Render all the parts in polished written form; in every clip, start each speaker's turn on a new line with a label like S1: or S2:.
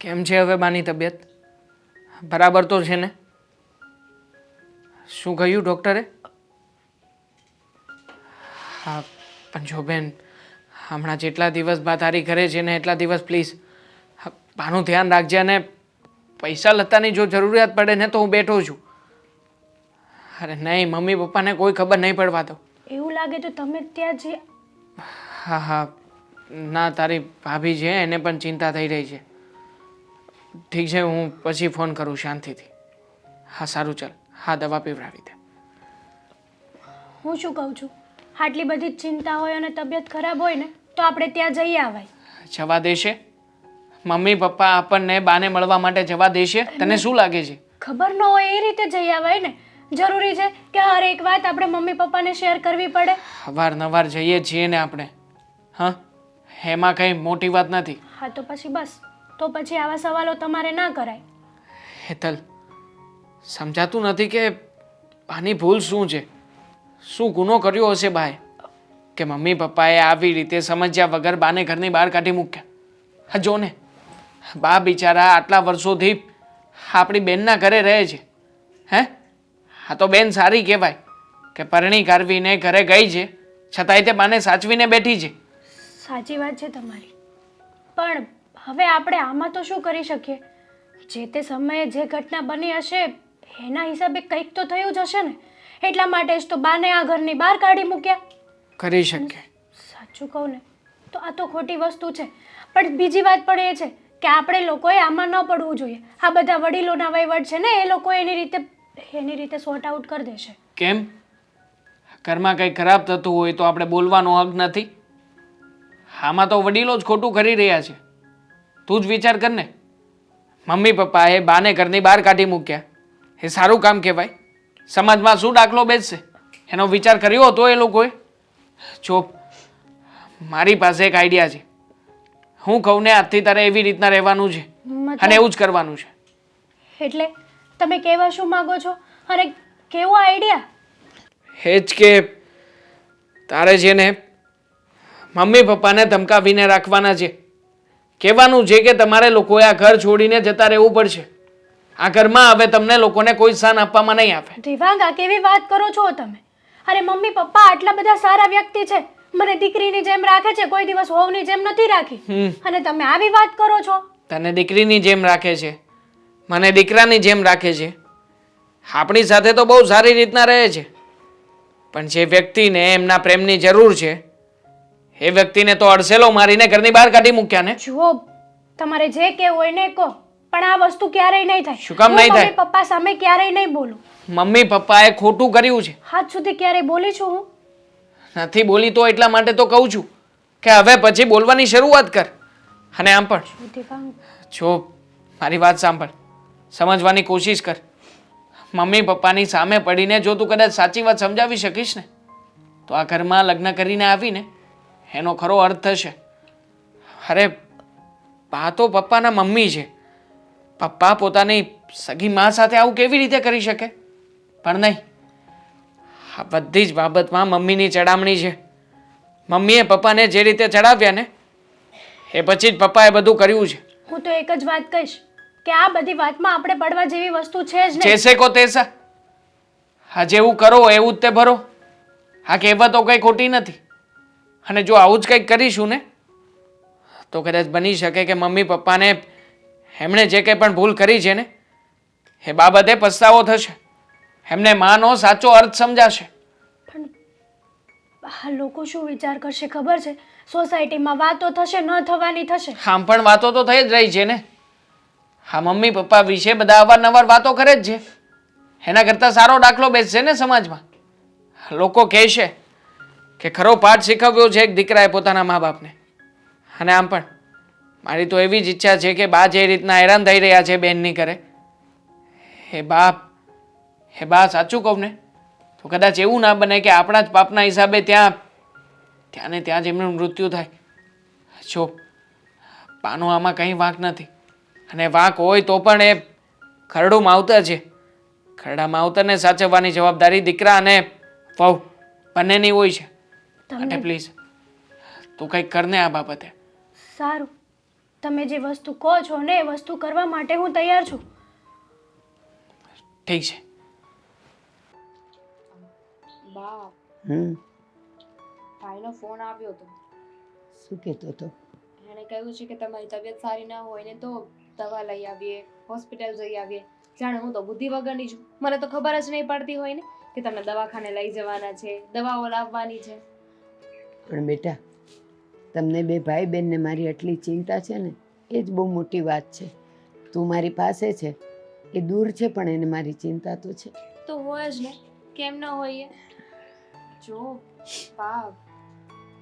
S1: કેમ છે હવે બાની તબિયત? બરાબર તો છે ને? શું કહ્યું ડૉક્ટરે? હા પણ જો બેન, હમણાં જેટલા દિવસ બા તારી ઘરે છે ને એટલા દિવસ પ્લીઝ બાનું ધ્યાન રાખજે. અને પૈસા લતાની જો જરૂરિયાત પડે ને તો હું બેઠો છું. અરે નહીં, મમ્મી પપ્પાને કોઈ ખબર નહીં પડવા દો.
S2: એવું લાગે તો તમે ત્યાં જે
S1: હા હા, ના તારી ભાભી છે એને પણ ચિંતા થઈ રહી છે. ઠીક છે, હું પછી ફોન કરું શાંતિથી. હા સારું, ચાલ. હા, દવા પીવડાવી દે.
S2: હું શું કહું છું, આટલી બધી ચિંતા હોય અને તબિયત ખરાબ હોય ને તો આપણે ત્યાં જઈ આવાય.
S1: જવા દેશે? મમ્મી પપ્પા આપણને બાને મળવા માટે જવા દેશે? તને શું લાગે છે?
S2: ખબર ન હોય એ રીતે જઈ આવાય ને. જરૂરી છે કે હર એક વાત આપણે મમ્મી પપ્પાને શેર કરવી પડે?
S1: અવારનવાર જઈએ છીએ ને આપણે. હા, એમાં કંઈ મોટી વાત નથી.
S2: હા તો પછી બસ, તો પછી આવા સવાલો તમારે ના કરાય.
S1: હેતલ, સમજાતું નથી કે બાની ભૂલ શું છે? શું ગુનો કર્યો હશે બાએ કે મમ્મી પપ્પાએ આવી રીતે સમજ્યા વગર બાને ઘરની બહાર કાઢી મૂક્યા? હા જો ને, બા બિચારા આટલા વર્ષોથી આપણી બેનના ઘરે રહે છે. હે, હા તો બેન સારી કહેવાય કે પરણી કરવીને ઘરે ગઈ છે, છતાંય તે બાને સાચવીને બેઠી છે.
S2: સાચી વાત છે તમારી, પણ હવે આપણે આમાં તો શું કરી શકીએ? જે તે સમયે જે ઘટના બની હશે એના હિસાબે કંઈક તો થયું જ હશે ને. એટલા માટે જ તો બાને આ ઘરની બહાર કાઢી મૂક્યા.
S1: કરી શકે.
S2: સાચું કહું ને તો આ તો ખોટી વસ્તુ છે. પણ બીજી વાત પણ એ છે કે આપણે લોકોએ આમાં ન પડવું જોઈએ. આ બધા વડીલોના વહીવટ છે ને, એ લોકો એની રીતે સોર્ટ આઉટ કરી દેશે.
S1: કેમ? ઘરમાં કંઈ ખરાબ થતું હોય તો આપણે બોલવાનો હક નથી? આમાં તો વડીલો જ ખોટું કરી રહ્યા છે. તું જ વિચાર કર ને. મમ્મી પપ્પાએ બાને ઘરની બહાર કાઢી મૂક્યા, એ સારું કામ કહેવાય? સમાજમાં શું દાખલો બેસશે એનો વિચાર કર્યો હતો એ લોકોએ? જો, મારી પાસે એક આઈડિયા છે. હું કહું ને આજથી તારે એવી રીતના રહેવાનું છે અને એવું જ કરવાનું છે.
S2: એટલે તમે કહેવા શું માંગો છો? અને કેવો આઈડિયા?
S1: એ જ કે તારે છે ને મમ્મી પપ્પાને ધમકાવીને રાખવાના છે. કહેવાનું છે કે તમારે લોકોએ આ ઘર છોડીને જતા રહેવું પડશે. આ ઘરમાં હવે તમને લોકોને કોઈ સ્થાન આપવામાં નહીં આવે.
S2: દેવાંગા, કેવી વાત કરો છો તમે? અરે મમ્મી પપ્પા આટલા બધા સારા વ્યક્તિ છે, મને દીકરીની જેમ રાખે છે, કોઈ દિવસ વહુની જેમ નથી રાખી. અને તમે આવી વાત કરો છો?
S1: તને દીકરીની જેમ રાખે છે, મને દીકરાની જેમ રાખે છે. આપણી સાથે તો બહુ સારી રીતના રહે છે, પણ જે વ્યક્તિને એમના પ્રેમની જરૂર છે એ વ્યક્તિને તો અડસેલો મારીને ઘરની બહાર કાઢી મૂક્યા ને.
S2: જુઓ, તમારે જે કહેવું હોય ને કહો, પણ આ વસ્તુ ક્યારેય નહીં થાય.
S1: શું કામ નહીં થાય?
S2: મમ્મી પપ્પા સામે ક્યારેય નહીં બોલું.
S1: મમ્મી પપ્પાએ ખોટું કર્યું છે.
S2: આજ સુધી ક્યારેય બોલી છું હું?
S1: નથી બોલી તો એટલા માટે તો કહું છું કે હવે પછી બોલવાની શરૂઆત કર. અને આમ પણ જો, મારી વાત સાંભળ, સમજવાની કોશિશ કર. મમ્મી પપ્પાની સામે પડીને જો તું કદાચ સાચી વાત સમજાવી શકીશ ને તો આ ઘરમાં લગ્ન કરીને આવીને એનો ખરો અર્થ થશે. અરે બા તો પપ્પાના મમ્મી છે. પપ્પા પોતાની સગી મા સાથે આવું કેવી રીતે કરી શકે? પણ નહીં, આ બધી જ બાબતમાં મમ્મીની ચડામણી છે. મમ્મીએ પપ્પાને જે રીતે ચડાવ્યા ને એ પછી જ પપ્પાએ બધું કર્યું છે.
S2: હું તો એક જ વાત કહીશ કે આ બધી વાતમાં આપણે પડવા જેવી વસ્તુ છે જ નહીં.
S1: જેસે કો તેસા. હા, જેવું કરો એવું જ તે ભરો. આ કહેવતો કંઈ ખોટી નથી. અને જો આવું જ કંઈક કરીશું ને તો કદાચ બની શકે કે મમ્મી પપ્પાને એમણે જે કંઈ પણ ભૂલ કરી છે ને એ બાબતે પસ્તાવો થશે. એમને માનો સાચો અર્થ સમજાશે.
S2: પણ આ લોકો શું વિચાર કરશે ખબર છે? સોસાયટીમાં વાતો થશે, ન થવાની થશે.
S1: આમ પણ વાતો તો થઈ જ રહી છે ને. હા, મમ્મી પપ્પા વિશે બધા અવારનવાર વાતો કરે જ છે. એના કરતાં સારો દાખલો બેસશે ને સમાજમાં. લોકો કહેશે કે ખરો પાઠ શીખવ્યો છે એક દીકરાએ પોતાના મા બાપને. અને આમ પણ મારી તો એવી જ ઈચ્છા છે કે બા જે રીતના હેરાન થઈ રહ્યા છે બેનની ઘરે, એ બા સાચું કહું ને તો કદાચ એવું ના બને કે આપણા જ પાપના હિસાબે ત્યાં ને ત્યાં જ એમનું મૃત્યુ થાય. જો, બાનો આમાં કંઈ વાંક નથી. અને વાંક હોય તો પણ એ ખરડું માવતર છે. ખરડા માવતરને સાચવવાની જવાબદારી દીકરા અને વહુ બંનેની હોય છે. એટલે પ્લીઝ તું કંઈક કર ને આ બાબતે.
S2: સારું, તમે જે વસ્તુ કહો છો ને એ વસ્તુ કરવા માટે હું તૈયાર છું.
S1: ઠીક છે.
S3: બા, ભાઈનો ફોન આવ્યો હતો.
S4: શું કહેતો હતો?
S3: એણે કહ્યું છે કે તમારી તબિયત સારી ના હોય ને તો દવા લઈ આવીએ, હોસ્પિટલ જઈ આવીએ. જાણે હું તો બુદ્ધિ વગરની છું. મને તો ખબર જ નહીં પડતી હોય ને કે તમને દવાખાને લઈ જવાના છે, દવાઓ લાવવાની છે.
S4: પણ બેટા, તમને બે ભાઈ બહેનને મારી આટલી ચિંતા છે ને એ જ બહુ મોટી વાત છે. તું મારી પાસે છે, એ દૂર છે પણ એને મારી ચિંતા તો છે.
S3: તો હોય જ ને, કેમ ન હોઈએ? જો બા,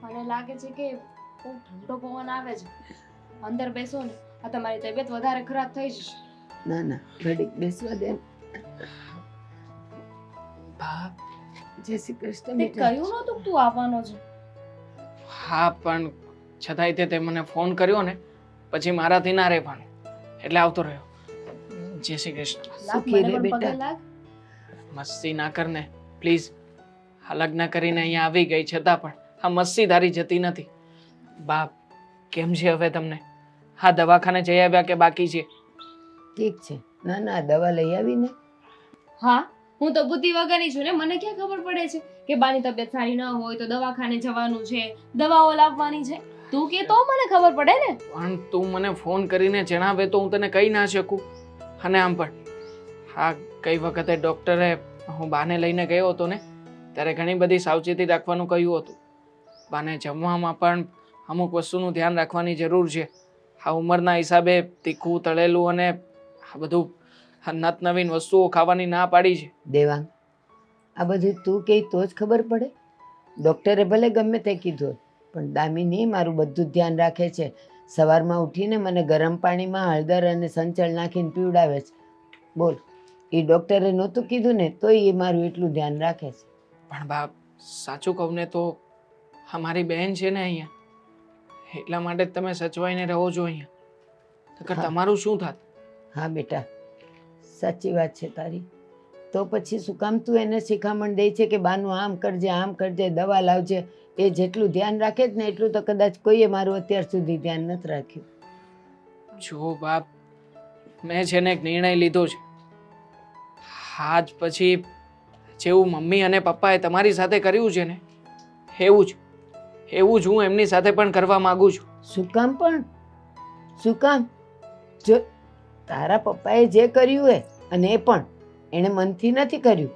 S3: મને લાગે છે કે બહુ ઠંડો પવન આવે છે. અંદર બેસો ને, આ તમારી તબિયત વધારે ખરાબ થઈ જશે.
S4: ના ના, ઘડીક બેસવા દે.
S1: બા,
S4: જય શ્રી કૃષ્ણ
S3: તે
S4: બેટા.
S3: કહ્યું નહોતું કે તું આવવાનો છે?
S1: હા પણ છતાંય તે મને ફોન કર્યો ને પછી મારાથી ના રહેવાનું એટલે આવતો રહ્યો. જય શ્રી કૃષ્ણ.
S3: લાગ,
S4: સુખી
S3: મને
S4: રહે
S3: પણ
S4: બેટા.
S3: પગે લાગ.
S1: મસ્તી ના કર ને પ્લીઝ. આ લગ્ન કરીને અહીંયા આવી ગઈ છતાં પણ આ મસ્તી ધારી જતી નથી. બાપ, કેમ છે હવે તમને? હા, દવાખાને જઈ આવ્યા કે બાકી છે?
S4: ઠીક છે. ના ના, દવા લઈ આવીને.
S3: હા, હું તો બુદ્ધિ વગરની છું ને, મને ક્યાં ખબર પડે છે કે બાની તબિયત સારી ન હોય તો દવાખાને જવાનું છે, દવાઓ લાવવાની છે. તું કે તો મને ખબર પડે ને.
S1: પણ તું મને ફોન કરીને જણાવે તો હું તને કહી ના શકું. અને આમ પણ હા, કઈ વખતે ડૉક્ટરે હું બાને લઈને ગયો હતો ને ત્યારે ઘણી બધી સાવચેતી રાખવાનું કહ્યું હતું. બાને જમવામાં પણ અમુક વસ્તુનું ધ્યાન રાખવાની જરૂર છે. આ ઉંમરના હિસાબે તીખું તળેલું અને આ બધું નત નવીન વસ્તુઓ ખાવાની ના પાડી છે.
S4: દેવાંગ, આ બધું તું કહે તો જ ખબર પડે. ડૉક્ટરે ભલે ગમે તે કીધું હોય, પણ દામિની મારું બધું ધ્યાન રાખે છે. સવારમાં ઉઠીને મને ગરમ પાણીમાં હળદર અને સંચળ નાખીને પીવડાવે છે. બોલ, એ ડૉક્ટરે નહોતું કીધું ને તોય એ મારું એટલું ધ્યાન રાખે છે.
S1: પણ બાપ, સાચું કહું ને તો અમારી બહેન છે ને અહીંયા, એટલા માટે જ તમે સચવાઈને રહો છો અહીંયા. નકર
S4: હા.
S1: તમારું શું થાત?
S4: હા બેટા, સાચી વાત છે તારી. તો પછી શું કામ તું એને શિખામણ દે છે કે બાનું આમ કરજે, દવા લાવજે? એ જેટલું ધ્યાન રાખે જ ને એટલું તો કદાચ કોઈએ મારું અત્યાર સુધી ધ્યાન નથી રાખ્યું.
S1: જો બાપ, મેં છે ને એક નિર્ણય લીધો છે. આજ પછી જેવું મમ્મી અને પપ્પાએ તમારી સાથે કર્યું છે ને એવું જ હું એમની સાથે પણ કરવા માંગુ છું.
S4: શું કામ પણ? શું કામ? જો તારા પપ્પાએ જે કર્યું હોય, અને એ પણ એણે મનથી નથી કર્યું,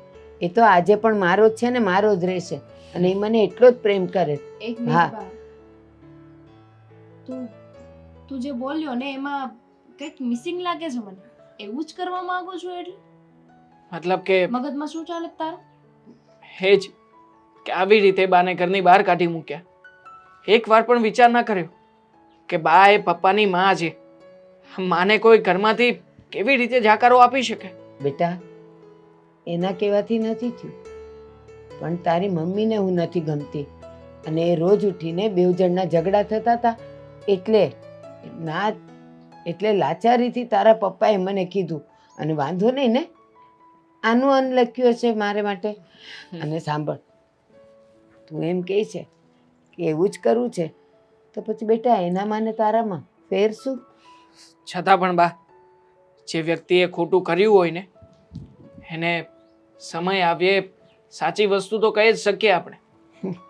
S4: એ તો આજે પણ મારો જ છે ને મારો જ રહેશે. અને એ મને એટલો જ પ્રેમ કરે.
S3: એક
S4: હા.
S3: મિનિટ બા, તું જે બોલ્યો ને એમાં કંઈક મિસિંગ લાગે છે મને. એવું જ કરવા માંગુ છું એટલે
S1: મતલબ કે
S3: મગજમાં શું ચાલે છે તારા?
S1: હે જ કે આવી રીતે બાને ઘરની બહાર કાઢી મૂક્યા. એક વાર પણ વિચાર ના કર્યો કે બા એ પપ્પાની માં છે. માને કોઈ ઘરમાંથી કેવી રીતે જાકારો આપી શકે?
S4: બેટા, એના કહેવાથી નથી થયું, પણ તારી મમ્મીને હું નથી ગમતી અને એ રોજ ઉઠીને બેવ જણના ઝઘડા થતા હતા એટલે લાચારીથી તારા પપ્પાએ મને કીધું. અને વાંધો નહીં ને, આનું અન્ન લખ્યું હશે મારે માટે. અને સાંભળ, તું એમ કહે છે કે એવું જ કરવું છે તો પછી બેટા એનામાં ને તારામાં ફેર શું?
S1: છતાં પણ બા, જે વ્યક્તિએ ખોટું કર્યું હોય ને એને સમય આવ્યે સાચી વસ્તુ તો કહી જ શકીએ આપણે.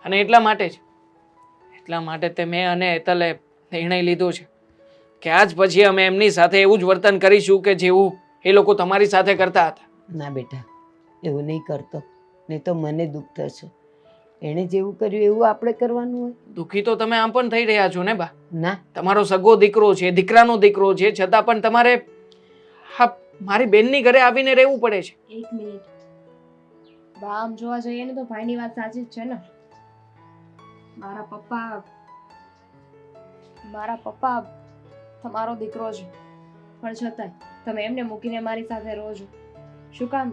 S1: અને એટલા માટે તે મેં અને હેતલે નિર્ણય લીધો છે કે આજ પછી અમે એમની સાથે એવું જ વર્તન કરીશું કે જેવું એ લોકો તમારી સાથે કરતા હતા.
S4: ના બેટા, એવું નહીં કરતો, નહીં તો મને દુઃખ થશે. એણે જેવું કર્યું એવું આપણે કરવાનું હોય?
S1: દુઃખી તો તમે આમ પણ થઈ રહ્યા છો ને બા.
S4: ના,
S1: તમારો સગો દીકરો છે, દીકરાનો દીકરો છે, છતાં પણ તમારે હા મારી બેનની ઘરે આવીને રહેવું પડે છે.
S3: એક મિનિટ બા, આમ જોવા જઈએ ને તો ભાઈની વાત સાચી જ છે ને. મારા પપ્પા તમારો દીકરો છે, પણ છતાંય તમે એમને મૂકીને મારી સાથે રહો છો. શું કામ?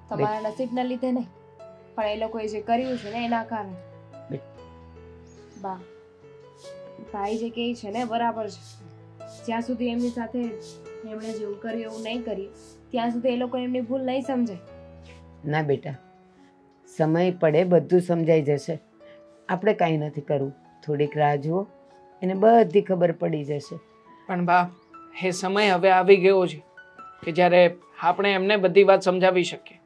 S3: તમારા નસીબના લીધે નહીં, પણ એ લોકોએ જે કર્યું છે ને એના કારણે. બા, ભાઈ જે કહે છે ને બરાબર છે. જ્યાં સુધી એમની સાથે એમણે જેવું કર્યું એવું નહીં કરીએ ત્યાં સુધી એ લોકો એમની ભૂલ નહીં સમજે.
S4: ના બેટા, સમય પડે બધું સમજાઈ જશે. આપણે કાંઈ નથી કરવું, થોડીક રાહ જુઓ, એને બધી ખબર પડી જશે.
S1: પણ બા, એ સમય હવે આવી ગયો છે કે જ્યારે આપણે એમને બધી વાત સમજાવી શકીએ.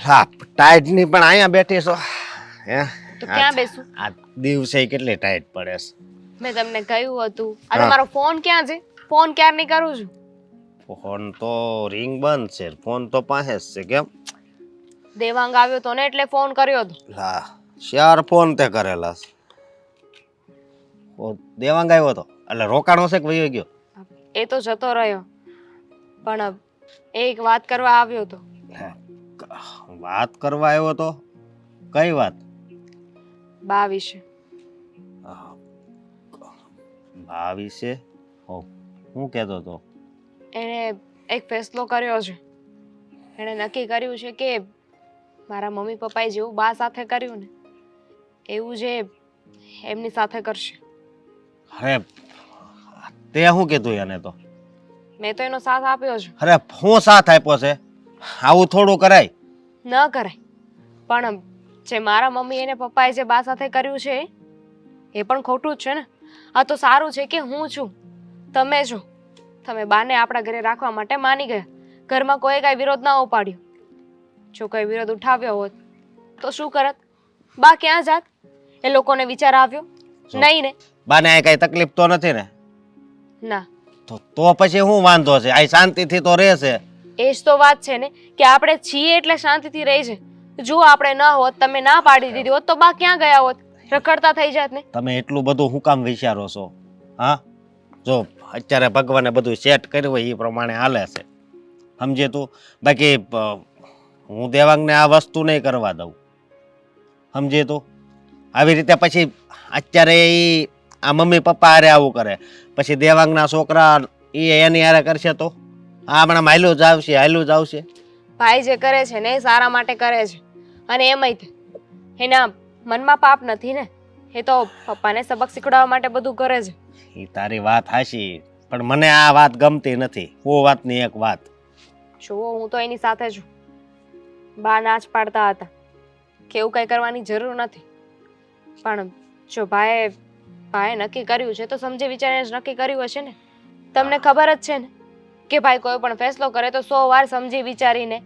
S5: હા, ટાઈટ ની પણ અહીંયા બેઠી છો હે?
S3: તો ક્યાં બેસું?
S5: આ દિવસે કેટલી ટાઈટ પડે છે.
S3: મેં તમને કહ્યું હતું આ
S5: હા.
S3: તમારો ફોન ક્યાં છે? ફોન ક્યારની કરું છું.
S5: ફોન તો રિંગ બંધ છે, ફોન તો પાસે જ છે. કેમ?
S3: દેવાંગ આવ્યો તો ને એટલે ફોન કર્યો હતો.
S5: લા, ચાર ફોન તે કરેલા છે. દેવાંગ આવ્યો તો એટલે રોકાણો છે કે વયો ગયો?
S3: એ તો જતો રહ્યો, પણ એક વાત કરવા આવ્યો હતો.
S5: વાત કરવા આવ્યો તો? કઈ વાત?
S3: બા વિશે.
S5: બા વિશે? હું કહેતો તો?
S3: એણે એક ફેસલો કર્યો છે. એણે નક્કી કર્યું છે કે મારા મમ્મી પપ્પાએ જેવું બા સાથે કર્યું ને એવું જે એમની સાથે કરશે.
S5: અરે તે શું કીધું એને? તો
S3: મેં તો એનો સાથ આપ્યો છે.
S5: અરે હું સાથ આપ્યો છે? આવું થોડું કરાય?
S3: ન કરાય, પણ જે મારા મમ્મી અને પપ્પાએ જે બા સાથે કર્યું છે એ પણ ખોટું જ છે ને. આ તો સારું છે કે હું છું, તમે છો. તમે બાને આપણા ઘરે રાખવા માટે માની ગયા. ઘરમાં કોઈ કાંઈ વિરોધ ના ઉપાડ્યો. જો કોઈ વિરોધ ઉઠાવ્યો હોત તો શું કરત? બા ક્યાં જાત? એ લોકોને વિચાર આવ્યો નહીં ને?
S5: બાને આ કઈ તકલીફ તો નથી ને?
S3: ના.
S5: તો પછી શું વાંધો છે? આ શાંતિથી તો રહેશે.
S3: એ જ તો વાત છે ને કે આપણે છીએ એટલે શાંતિથી રહી છે. જો આપણે ન હોત, તમે ના પાડી દીધી હોત તો બા ક્યાં ગયા હોત? રખડતા થઈ જાત ને.
S5: તમે એટલું બધું હું કામ વિચારો છો? હા, જો અત્યારે ભગવાને બધું સેટ કર્યું હોય એ પ્રમાણે હાલે છે, સમજે તું? બાકી હું દેવાંગને આ વસ્તુ નહીં કરવા દઉં, સમજે તું? આવી રીતે પછી અત્યારે આ મમ્મી પપ્પા હારે આવું કરે, પછી દેવાંગના છોકરા એની હારે કરશે તો આ હમણાં હાલ્યું જ આવશે, હાલ્યું જ આવશે.
S3: ભાઈ જે કરે છે ને એ સારા માટે કરે છે, અને એમાંય તે એના મનમાં પાપ નથી ને. એ તો પપ્પાને સબક શીખવાડવા માટે બધું કરે છે.
S5: એ તારી વાત હાચી, પણ મને આ વાત ગમતી નથી. ઓ વાતની એક વાત
S3: જુઓ, હું તો એની સાથે છું. બા ના જ પાડતા હતા કે એવું કંઈ કરવાની જરૂર નથી, પણ જો ભાઈએ નક્કી કર્યું છે તો સમજી વિચારીને જ નક્કી કર્યું હશે ને. તમને ખબર જ છે ને કે ભાઈ કોઈ પણ ફેસલો કરે તો 100 વાર સમજી વિચારીને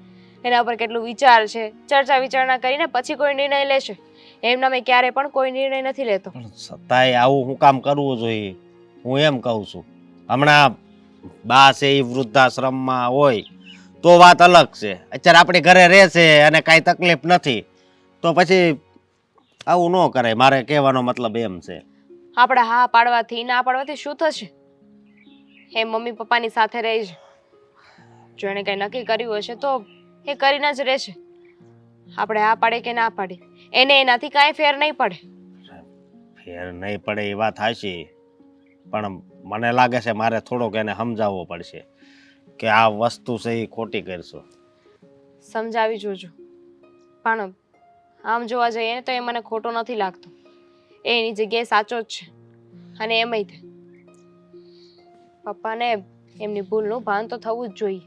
S3: એના ઉપર કેટલું વિચાર છે, ચર્ચા વિચારણા કરીને પછી કોઈ નિર્ણય લેશે. એમના મેં ક્યારે પણ કોઈ નિર્ણય નથી લેતો.
S5: પણ છતાંય આવું હું કામ કરવું જોઈએ? હું એમ કહું છું, હમણાં બા છે એ વૃદ્ધાશ્રમમાં હોય તો વાત અલગ છે. અત્યારે આપણી ઘરે રહે છે અને કાંઈ તકલીફ નથી, તો પછી આવું ન કરાય. મારે કહેવાનો મતલબ એમ છે.
S3: આપણે હા પાડવાથી ના પાડવાથી શું થશે? એ મમ્મી પપ્પાની સાથે રહે છે. જો એણે કંઈ નક્કી કર્યું હશે તો એ કરીને જ રહેશે. આપણે હા પાડે કે ના પાડે એને એનાથી કાંઈ ફેર નહીં પડે.
S5: ફેર નહીં પડે એ વાત હાચી, પણ મને લાગે છે મારે થોડોક એને સમજાવવો પડશે કે આ વસ્તુ છે એ ખોટી કરશો.
S3: સમજાવી જોજો, પણ આમ જોવા જઈએ ને તો એ મને ખોટો નથી લાગતો. એ એની જગ્યાએ સાચો જ છે, અને એમાંય તે પપ્પાને એમની ભૂલનું ભાન તો થવું જ જોઈએ.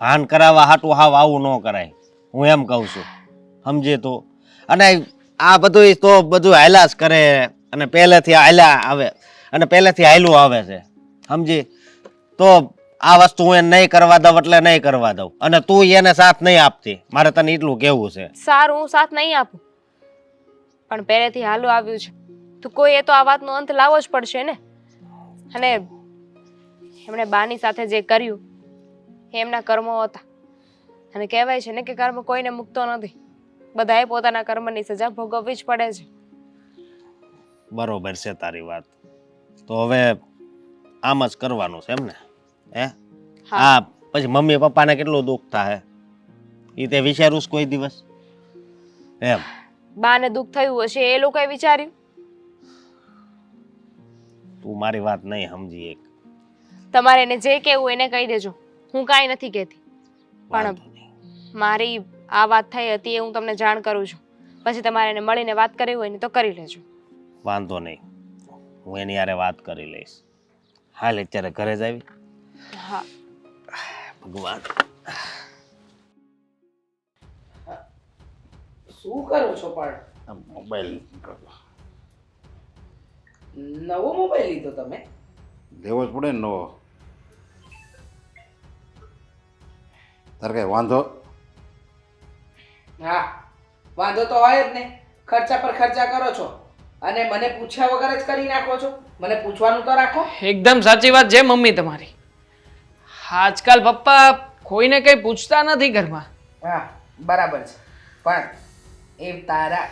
S5: ભાન કરાવવા હાટું હાવ આવું ન કરાય, હું એમ કહું છું, સમજે તો? અને આ બધું તો બધું હાલ્યા જ કરે, અને પહેલેથી હાલ્યા આવે અને પહેલેથી હાલ્યું આવે છે, સમજી? તો આ વસ્તુ હું એને નહીં કરવા દઉં એટલે નહીં કરવા દઉં, અને તું એને સાથ નહીં આપતી. મારે તને એટલું કહેવું છે.
S3: સારું, હું સાથ નહીં આપું, પણ પહેલેથી હાલું આવ્યું છે તો કોઈએ તો આ વાતનો અંત લાવવો જ પડશે ને. અને એમણે બાની સાથે જે કર્યું એ એમના કર્મો હતા, અને કહેવાય છે ને કે કર્મ કોઈને મૂકતો નથી. બધાએ પોતાના કર્મની સજા ભોગવવી જ પડે છે.
S5: બરોબર છે તારી વાત. તો હવે આમ જ કરવાનું છે એમ ને? હે? હા. પછી મમ્મી પપ્પાને કેટલું દુઃખ થાય એ તે વિચારું છે કોઈ દિવસ? એમ
S3: બાને દુઃખ થયું હશે એ લોકોએ વિચાર્યું?
S5: તું મારી વાત નહીં સમજી એક.
S3: તમારે એને જે કહેવું એને કહી દેજો, હું કાંઈ નથી કહેતી. પણ
S5: વાંધો નહીં.
S3: મારી આ વાત થઈ હતી એ હું તમને જાણ કરું છું. પછી તમારે એને મળીને વાત કરવી હોય ને તો કરી લેજો.
S5: વાંધો નહીં, હું એની યારે વાત કરી લઈશ. હાલ અત્યારે ઘરે જ આવી.
S3: હા.
S5: ભગવાન,
S1: શું કરો છો પણ?
S5: આ મોબાઈલ
S1: નવો મોબાઈલ લીધો તમે?
S6: લેવો જ પડે ને નવો. તારે કઈ વાંધો?
S1: હા, વાંધો તો હોય જ ને. ખર્ચા પર ખર્ચા કરો છો અને મને પૂછ્યા વગર જ કરી નાખો છો. મને પૂછવાનું તો રાખો. એકદમ સાચી વાત છે મમ્મી તમારી. આજકાલ પપ્પા કોઈને કઈ પૂછતા નથી ઘરમાં.
S7: હા બરાબર છે, પણ એ તારા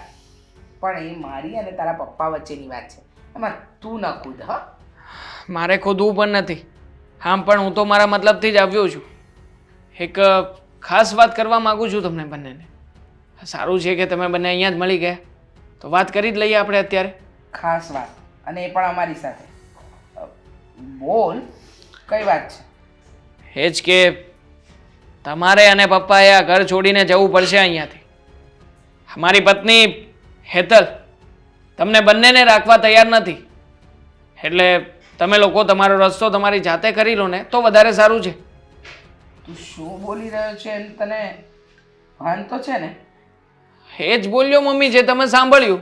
S7: પણ એ મારી અને તારા પપ્પા વચ્ચેની વાત છે, એમાં તું ન કૂદ. હા,
S1: મારે ખોદવું પણ નથી. હા, પણ હું તો મારા મતલબથી જ આવ્યો છું. એક ખાસ વાત કરવા માંગુ છું તમને બંનેને. સારું છે કે તમે બંને અહીંયા જ મળી ગયા, તો વાત કરી જ લઈએ આપણે અત્યારે.
S7: ખાસ વાત, અને એ પણ અમારી સાથે. બોલ, કઈ વાત છે?
S1: એ જ કે તમારે અને પપ્પાએ આ ઘર છોડીને જવું પડશે અહીંયાથી. મારી પત્ની હેતલ તમને બંનેને રાખવા તૈયાર નથી, એટલે તમે લોકો તમારો રસ્તો તમારી જાતે કરી લો ને તો વધારે સારું છે.
S7: તું શું બોલી રહ્યો છે એમ તને ભાન તો છે ને?
S1: એ જ બોલ્યો મમ્મી, જે તમે સાંભળ્યું.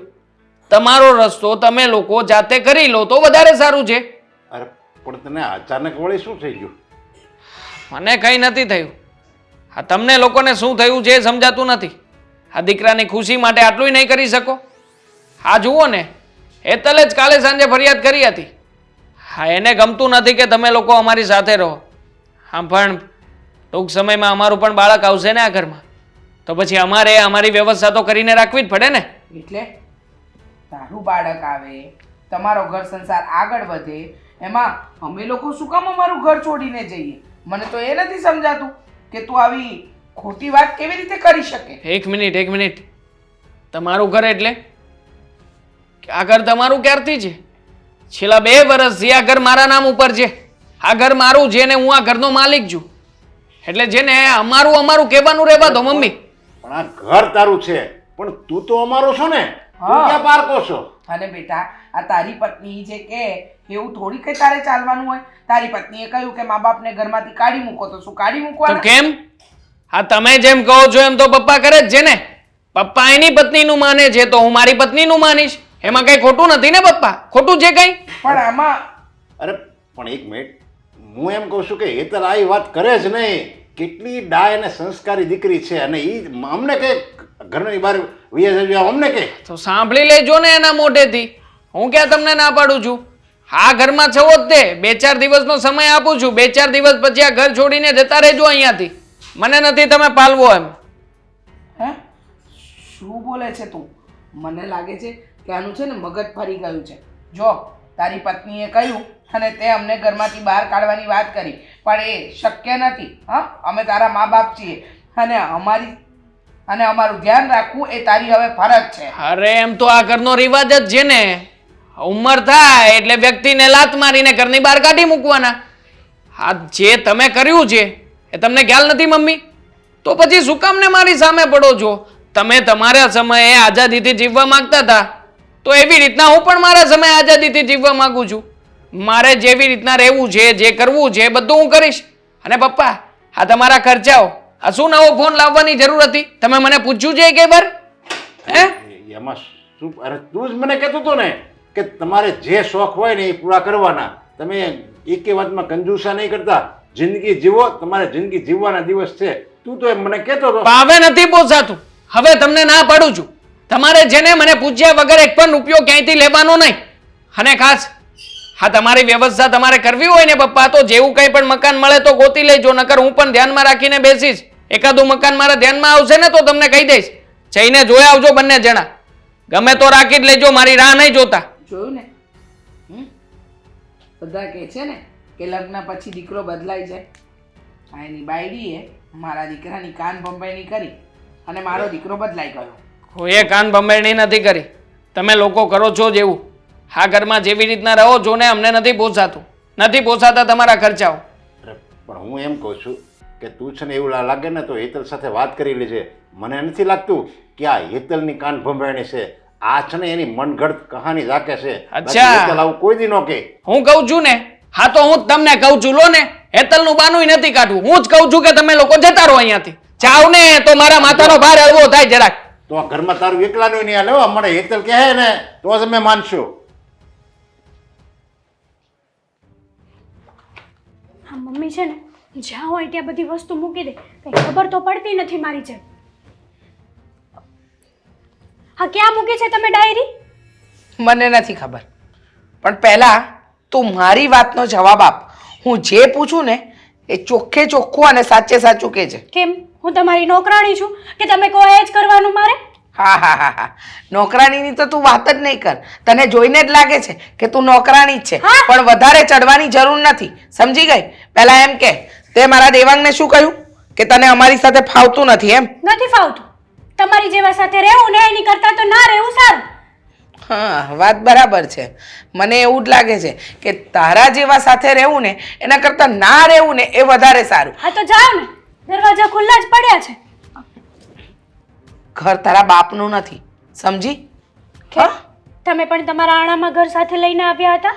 S1: તમારો રસ્તો તમે લોકો જાતે કરી લો તો વધારે સારું છે.
S6: અરે પણ તને અચાનક વળી શું થઈ ગયું?
S1: મને કંઈ નથી થયું. આ તમને લોકોને શું થયું છે એ સમજાતું નથી. આ દીકરાની ખુશી માટે આટલું નહીં કરી શકો? આ જુઓ ને, હેતલે જ કાલે સાંજે ફરિયાદ કરી હતી. હા, એને ગમતું નથી કે તમે લોકો અમારી સાથે રહો. હા, પણ ટૂંક સમયમાં અમારું પણ બાળક આવશે ને આ ઘરમાં, તો પછી અમારે અમારી વ્યવસ્થા તો કરીને રાખવી જ પડે ને.
S7: એટલે તારું બાળક આવે, તમારો ઘર સંસાર આગળ વધે, એમાં અમે લોકો શું કામ અમારું ઘર છોડીને જઈએ? મને તો એ નથી સમજાતું કે તું આવી ખોટી વાત કેવી રીતે કરી શકે.
S1: એક મિનિટ. તમારું ઘર એટલે? આ ઘર તમારું ક્યારથી છે? છેલ્લા 2 વર્ષથી આ ઘર મારા નામ ઉપર છે. આ ઘર મારું છે ને હું આ ઘરનો માલિક છું. એટલે જેને અમારું કહેવાનું રહેવા દો મમ્મી.
S6: પણ આ ઘર તારું છે, પણ તું તો અમારો છો ને. તું
S7: હા.
S6: ક્યાં પારકો છો?
S7: અને બેટા, આ તારી પત્ની જે કે એવું થોડી કઈ તારે ચાલવાનું હોય. તારી પત્નીએ કહ્યું કે મા બાપને ઘરમાંથી કાઢી મૂકો, તો શું કાઢી
S1: તો
S7: મૂકવાના?
S1: કેમ? હા, તમે જેમ કહો છો એમ તો પપ્પા કરે જ છે ને. પપ્પા એની પત્નીનું માને છે તો હું મારી પત્નીનું માનીશ. એમાં કઈ ખોટું નથી ને પપ્પા? ખોટું છે કઈ?
S7: પણ આમાં
S6: અરે પણ એક મિનિટ, હું એમ કહું છું કે હેતલ આ વાત કરે જ નહીં. કેટલી ડાય અને સંસ્કારી દીકરી છે, અને એ અમને કે ઘરની બહાર વૈયા જજો અમને કે.
S1: તો સાંભળી લેજો ને એના મોઢેથી. હું ક્યાં તમને ના પાડું છું? આ ઘરમાં છો જ તે. 2-4 દિવસનો સમય આપું છું. 2-4 દિવસ પછી આ ઘર છોડીને જતા રહેજો અહીંયાથી. મને નથી તમે પાલવો એમ.
S7: હે, શું બોલે છે તું? મને લાગે છે કે આનું છે ને મગજ ફરી ગયું છે. જો તારી પત્નીએ કહ્યું અને તે અમને ઘરમાંથી બહાર કાઢવાની વાત કરી, પણ એ શક્ય નથી. હા, અમે તારા મા બાપ છીએ અને અમારું ધ્યાન રાખવું એ તારી હવે ફરજ છે.
S1: અરે એમ તો આ ઘરનો રિવાજ જ છે ને. ઉંમર થાય એટલે વ્યક્તિને લાત મારીને ઘરની બહાર કાઢી મૂકવાના. આ જે તમે કર્યું છે એ તમને ખ્યાલ નથી મમ્મી? તો પછી શું કામ ને મારી સામે પડો છો? તમે તમારા સમયે આઝાદીથી જીવવા માંગતા હતા, તો એવી રીતના હું પણ મારા સમયે આઝાદીથી જીવવા માંગુ છું. મારે જેવી રીતના રહેવું છે, જે કરવું છે એ બધું હું કરીશ. અને પપ્પા, આ તમારા ખર્ચાઓ, આ શું નવો ફોન લાવવાની જરૂર હતી? તમે મને પૂછ્યું છે કે વાર? હે,
S6: એમાં શું? અરે તું જ મને કહેતો હતો ને કે તમારે જે શોખ હોય ને એ પૂરા કરવાના. તમે એકે વાતમાં કંજૂસા નહીં કરતા. જિંદગી જીવો, તમારે જિંદગી જીવવાના દિવસ છે. તું તો એમ મને કહેતો હતો.
S1: હવે નથી પોસાતું. હવે તમને ના પાડું છું. તમારે જેને મને પૂછ્યા વગર એક પણ રૂપિયો ક્યાંયથી લેવાનો નહીં. અને ખાસ હા, તમારી વ્યવસ્થા તમારે કરવી હોય ને પપ્પા, તો જેવું કંઈ પણ મકાન મળે તો ગોતી લેજો. નકર હું પણ ધ્યાનમાં રાખીને બેસીશ. એકાદું મકાન મારા ધ્યાનમાં આવશે ને તો તમને કહી દઈશ. જઈને જોઈ આવજો બંને જણા. ગમે તો રાખી જ લેજો, મારી રાહ નહીં જોતા.
S7: જોયું ને? બધા કહે છે ને કે લગ્ન પછી દીકરો બદલાઈ જાય. આ એની બાયડીએ મારા દીકરાની કાન ભંભાઈની કરી અને મારો દીકરો બદલાઈ ગયો.
S1: કોઈએ કાન ભંભેરણી નથી કરી. તમે લોકો કરો છો જેવું. આ ઘરમાં જેવી રીતના રહો છો ને અમને નથી પોસાતું. નથી પોસાતા તમારા ખર્ચાઓ.
S6: અરે પણ હું એમ કહું છું કે તું છે ને એવું લાગે ને તો હેતલ સાથે વાત કરી લેજે. મને નથી લાગતું કે આ હેતલની કાન ભંભાણી છે. આ છે ને એની મનગઢ કહાની રાખે છે.
S1: અચ્છા.
S6: બાકી હેતલ આવું કોઈ દી ન કહે.
S1: હું કહું છું ને, હા તો હું જ તમને કહું છું, લો ને, હેતલનું બાનુંય નથી કાઢવું. હું જ કહું છું કે તમે લોકો જતા રહો અહીંયાથી. જાવ ને તો મારા માથાનો ભાર હળવો થાય જરાક.
S6: તો આ ઘરમાં તારું એકલાનું નહીં હાલે હો. મને હેતલ કહે ને તો જ અમે માનશું.
S2: હા મમ્મી છે ને જ્યાં હોય ત્યાં બધી વસ્તુ મૂકી દે, કંઈ ખબર તો પડતી નથી મારી જેમ. હા ક્યાં મૂકી છે તમે ડાયરી?
S7: મને નથી ખબર, પણ પહેલા તું મારી વાતનો જવાબ આપ. હું જે પૂછું ને એ ચોખ્ખે ચોખ્ખું અને સાચે સાચું કહેજે.
S2: કેમ હું તમારી નોકરાણી છું કે તમે કહો એ જ કરવાનું મારે?
S7: હા હા હા હા, નોકરાણીની તો તું વાત જ નહીં કર. તને જોઈને જ લાગે છે કે તું નોકરાણી જ છે,
S2: હા.
S7: પણ વધારે ચડવાની જરૂર નથી. સમજી ગઈ? પહેલા એમ કે તે મારા દેવાંગને શું કહ્યું કે તને અમારી સાથે ફાવતું નથી એમ?
S2: નથી ફાવતું. તમારી જેવા સાથે રહેવું ને એની કરતાં તો ના રહેવું સારું.
S7: હા, વાત બરાબર છે. મને એવું જ લાગે છે કે તારા જેવા સાથે રહેવું ને એના કરતાં ના રહેવું ને એ વધારે સારું.
S2: હા તો જાઓ ને, દરવાજા ખુલ્લા જ પડ્યા છે.
S7: ઘર તારા બાપનું નથી, સમજી?
S2: કેમ? તમે પણ તમારા આણામાં ઘર સાથે લઈને આવ્યા હતા?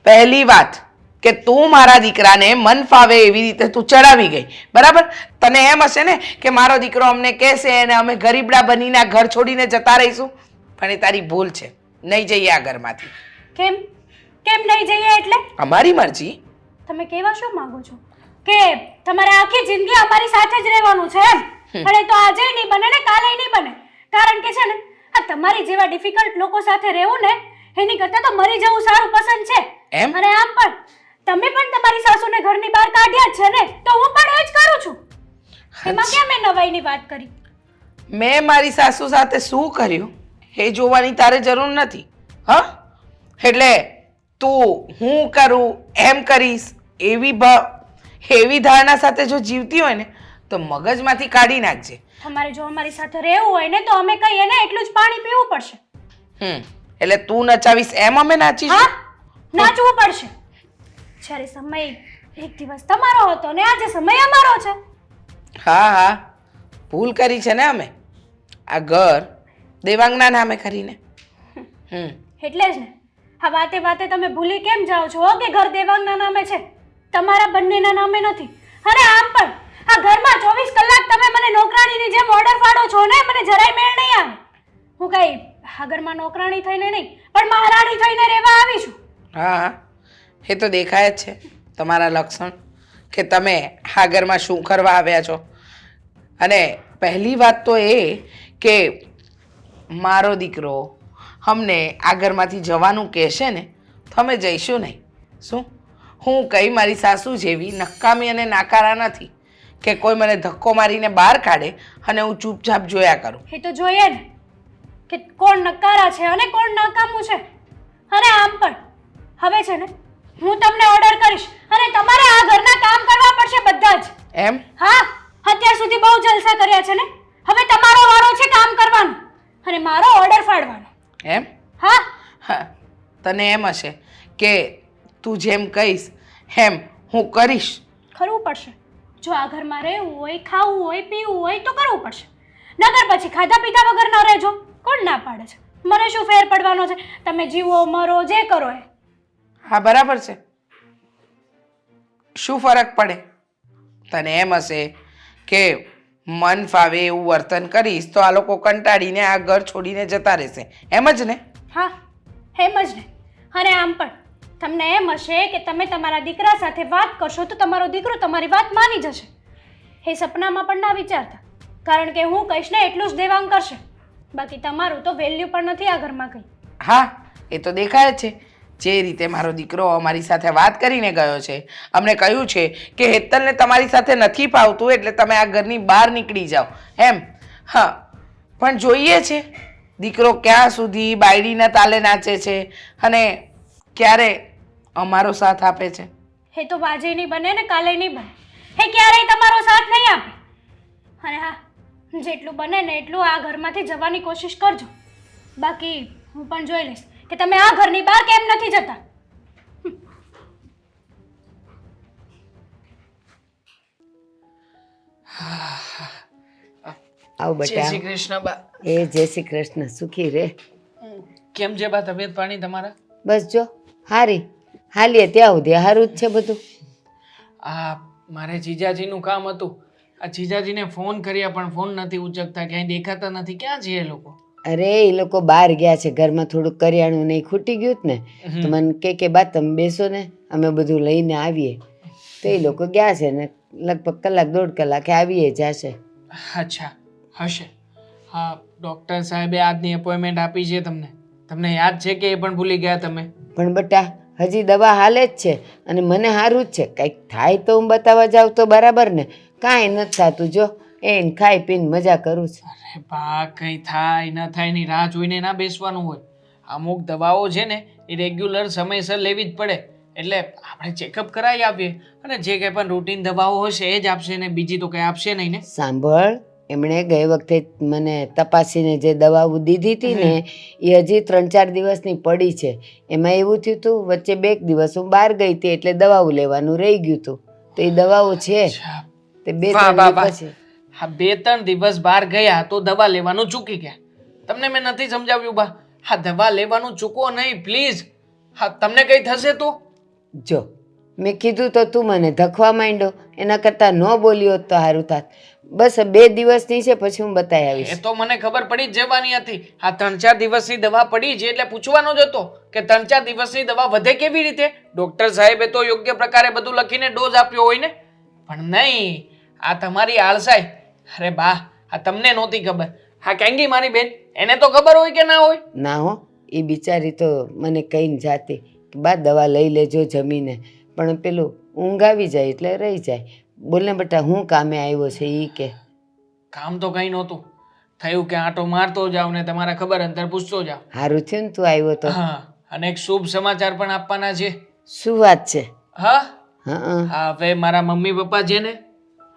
S7: પહેલી વાત કે તું મારા દીકરાને મન ફાવે એવી રીતે તું ચડાવી ગઈ, બરાબર? તને એમ હશે ને કે મારો દીકરો અમને કહેશે અને અમે ગરીબડા બનીને આ ઘર છોડીને જતા રહીશું, પણ એ તારી ભૂલ છે. નહીં જઈએ આ ઘરમાંથી.
S2: કેમ કેમ નહીં જઈએ એટલે?
S7: અમારી મરજી.
S2: તમે કેવા શું માંગો છો કે તમારે આખી જિંદગી અમારી સાથે જ રહેવાનું છે એમ? પણ એ તો આજે નહીં બને ને કાલે નહીં બને. કારણ કે છે ને આ તમારી જેવા ડિફિકલ્ટ લોકો સાથે રહેવું ને એની કરતાં તો મરી જવું સારું પસંદ છે.
S7: એમ?
S2: અને આમ પણ તમે પણ તમારી સાસુને ઘરની બહાર કાઢ્યા જ છે ને, તો હું પણ એ જ કરું છું. એમાં કેમ મેં નવાઈની વાત કરી?
S7: મેં મારી સાસુ સાથે શું કર્યું એ જોવાની તારે જરૂર નથી. હા, એટલે તું હું કરું એમ કરીશ એવી ધારણા સાથે જો જીવતી હોય ને તો મગજમાંથી કાઢી નાખજે.
S2: તમારે જો અમારી સાથે રહેવું હોય ને તો અમે કહીએ ને એટલું જ પાણી પીવું પડશે.
S7: એટલે તું નચાવીશ એમ અમે નાચીશું?
S2: હા, નાચવું પડશે. જ્યારે સમય એક દિવસ તમારો હતો ને આજે સમય અમારો છે.
S7: હા હા, ભૂલ કરી છે ને અમે આ ઘર દેવાંગના નામે કરીને.
S2: એટલે જ ને આ વાતે વાતે તમે ભૂલી કેમ જાઓ છો કે ઘર દેવાંગના નામે છે, તમારા બંનેના નામે નથી. અરે આમ પણ આ ઘરમાં 24 કલાક તમે મને નોકરાણીની જેમ ઓર્ડર પાડો છો ને, મને જરાય મેળ નહીં આવે. હું કઈ આ ઘરમાં નોકરાણી થઈને નહીં પણ મહારાણી થઈને રહેવા આવી છું.
S7: હા હા, એ તો દેખાય જ છે તમારા લક્ષણ કે તમે આ ઘરમાં શું કરવા આવ્યા છો. અને પહેલી વાત તો એ કે મારો દીકરો અમને આ ઘરમાંથી જવાનું કહેશે ને તો અમે જઈશું નહીં. શું હું કઈ મારી સાસુ જેવી નકામી અને નાકારા નથી કે કોઈ મને ધક્કો મારીને બહાર કાઢે અને હું ચૂપચાપ જોયા કરું.
S2: એ તો જોઈએ ને કે કોણ નકારા છે અને કોણ નાકામું છે. અરે આમ પણ હવે છે ને હું તમને ઓર્ડર કરીશ અને તમારે આ ઘરના કામ કરવા પડશે બધા જ.
S7: એમ?
S2: હા, અત્યાર સુધી બહુ જલસા કર્યા છે ને, હવે તમારો વારો છે કામ કરવાનો અને મારો ઓર્ડર ફાડવાનો.
S7: એમ?
S2: હા
S7: હા, તને એમ હશે કે તું જેમ કહીશ એમ હું કરીશ.
S2: કરવું પડશે. જો આ ઘરમાં રહેવું હોય, ખાવું હોય, પીવું હોય તો કરવું પડશે. નગર પછી ખાધા પીધા વગર ન રહેજો. કોણ ના પાડે છે? મને શું ફેર પડવાનો છે? તમે જીવો મરો જે કરો એ.
S7: હા બરાબર છે, શું ફરક પડે? તને એમ હશે કે મન ફાવે એવું વર્તન કરીશ તો આ લોકો કંટાળીને આ ઘર છોડીને જતા રહેશે, એમ જ ને?
S2: હા એમ જ ને. અને આમ પણ તમને એમ હશે કે તમે તમારા દીકરા સાથે વાત કરશો તો તમારો દીકરો તમારી વાત માની જશે. એ સપનામાં પણ ના વિચારતા, કારણ કે હું કહીશ ને એટલું જ દેવાંગ કરશે. બાકી તમારું તો વેલ્યુ પણ નથી આ ઘરમાં કંઈ.
S7: હા, એ તો દેખાય જ છે. જે રીતે મારો દીકરો અમારી સાથે વાત કરીને ગયો છે, અમને કહ્યું છે કે હેતલને તમારી સાથે નથી ફાવતું એટલે તમે આ ઘરની બહાર નીકળી જાઓ એમ. હા, પણ જોઈએ છે દીકરો ક્યાં સુધી બાયડીના તાલે નાચે છે અને ક્યારે અમારો સાથ આપે છે.
S2: એ તો આજે નહીં બને ને કાલે નહીં બને. એ ક્યારેય તમારો સાથ નહીં આપે. અને હા, જેટલું બને ને એટલું આ ઘરમાંથી જવાની કોશિશ કરજો. બાકી હું પણ જોઈ લઈશ કે તમે આ ઘરની બહાર કેમ નથી જતા.
S4: આવ
S1: જય
S4: બેટા.
S1: શ્રી કૃષ્ણ બા.
S4: એ જય શ્રી કૃષ્ણ, સુખી રે.
S1: કેમ છે બા તબિયત પાણી તમારા?
S4: બસ જો હારી હાલીએ ત્યાં સુધી હારું જ છે બધું.
S1: આ મારે જીજાજીનું કામ હતું. આ જીજાજીને ફોન કર્યા પણ ફોન નથી ઉચકતા, ક્યાંય દેખાતા નથી. ક્યાં છે એ લોકો?
S4: અરે એ લોકો બહાર ગયા છે, ઘરમાં થોડુંક કરિયાણું નહીં ખૂટી ગયું જ ને, તો મને કે બા તમે બેસો ને અમે બધું લઈને આવીએ. તો એ લોકો ગયા છે ને લગભગ કલાક દોઢ કલાકે આવીએ જશે.
S1: અચ્છા, હશે. હા, ડૉક્ટર સાહેબે આજની એપોઇન્ટમેન્ટ આપી છે તમને. તમને યાદ છે કે એ પણ ભૂલી ગયા તમે?
S4: પણ બટા હજી દવા હાલે જ છે અને મને સારું જ છે. કંઈક થાય તો હું બતાવવા જાઉં તો બરાબર ને, કાંઈ નથી થતું. જો એને ખાઈ પીને મજા કરું છું.
S1: અરે બા, કંઈ થાય ન થાય ની રાહ જોઈને ના બેસવાનું હોય. અમુક દવાઓ છે ને એ રેગ્યુલર સમયસર લેવી જ પડે. એટલે આપણે ચેકઅપ કરાવી આવીએ અને જે કંઈ પણ રૂટીન દવાઓ હશે એ જ આપશે ને, બીજી તો કંઈ આપશે નહીં ને.
S4: સાંભળ, એમણે ગઈ વખતે મને તપાસીને જે દવાઓ દીધી હતી ને એ હજી 3-4 દિવસની પડી છે. એમાં એવું થયું હતું વચ્ચે 2 દિવસ હું બહાર ગઈ હતી એટલે દવાઓ લેવાનું રહી ગયું હતું. તો એ દવાઓ છે
S1: અચ્છા,
S4: તે
S1: વાહ, વાહ,
S4: 2-3
S1: વાહ.
S4: દિવસ પછી.
S1: હા, 2-3 દિવસ બહાર ગયા તો દવા લેવાનું ચૂકી ગયા. તમને મેં નથી સમજાવ્યું બા? હા, દવા લેવાનું ચૂકો નહીં પ્લીઝ. હા, તમને કંઈ થશે તો?
S4: જો મેં કીધું તો તું મને ધખવા માંડ્યો. એના કરતાં ન બોલ્યો હોત તો સારું થાત. બસ 2 દિવસની છે પછી હું બતાવી
S1: એ
S4: આવીશ.
S1: તો મને ખબર પડી જ જવાની હતી. આ 3-4 દિવસની દવા પડી છે એટલે પૂછવાનો જ હતો કે 3-4 દિવસની દવા વધે કેવી રીતે. ડોક્ટર સાહેબે તો યોગ્ય પ્રકારે બધું લખીને ડોઝ આપ્યો હોય ને. પણ નહીં, આ તમારી આળસાઈ. અરે બા, આ તમને નહોતી ખબર. હા, કેંગી મારી બેન, એને તો ખબર હોય કે ના હોય?
S4: ના હો, એ બિચારી તો મને કહીને જાતી કે બા દવા લઈ લેજો જમીને, પણ પેલું ઊંઘ આવી જાય એટલે રહી જાય. બોલને બેટા હું કામે આવ્યો છે એ કે.
S1: કામ તો કંઈ નહોતું થયું કે આંટો મારતો જાવ ને તમારા ખબર અંતર પૂછતો જાવ.
S4: સારું થયું ને તું આવ્યો તો.
S1: હા, અને એક શુભ સમાચાર પણ આપવાના છે.
S4: શું વાત છે?
S1: હા
S4: હા
S1: હા, હવે મારા મમ્મી પપ્પા છે ને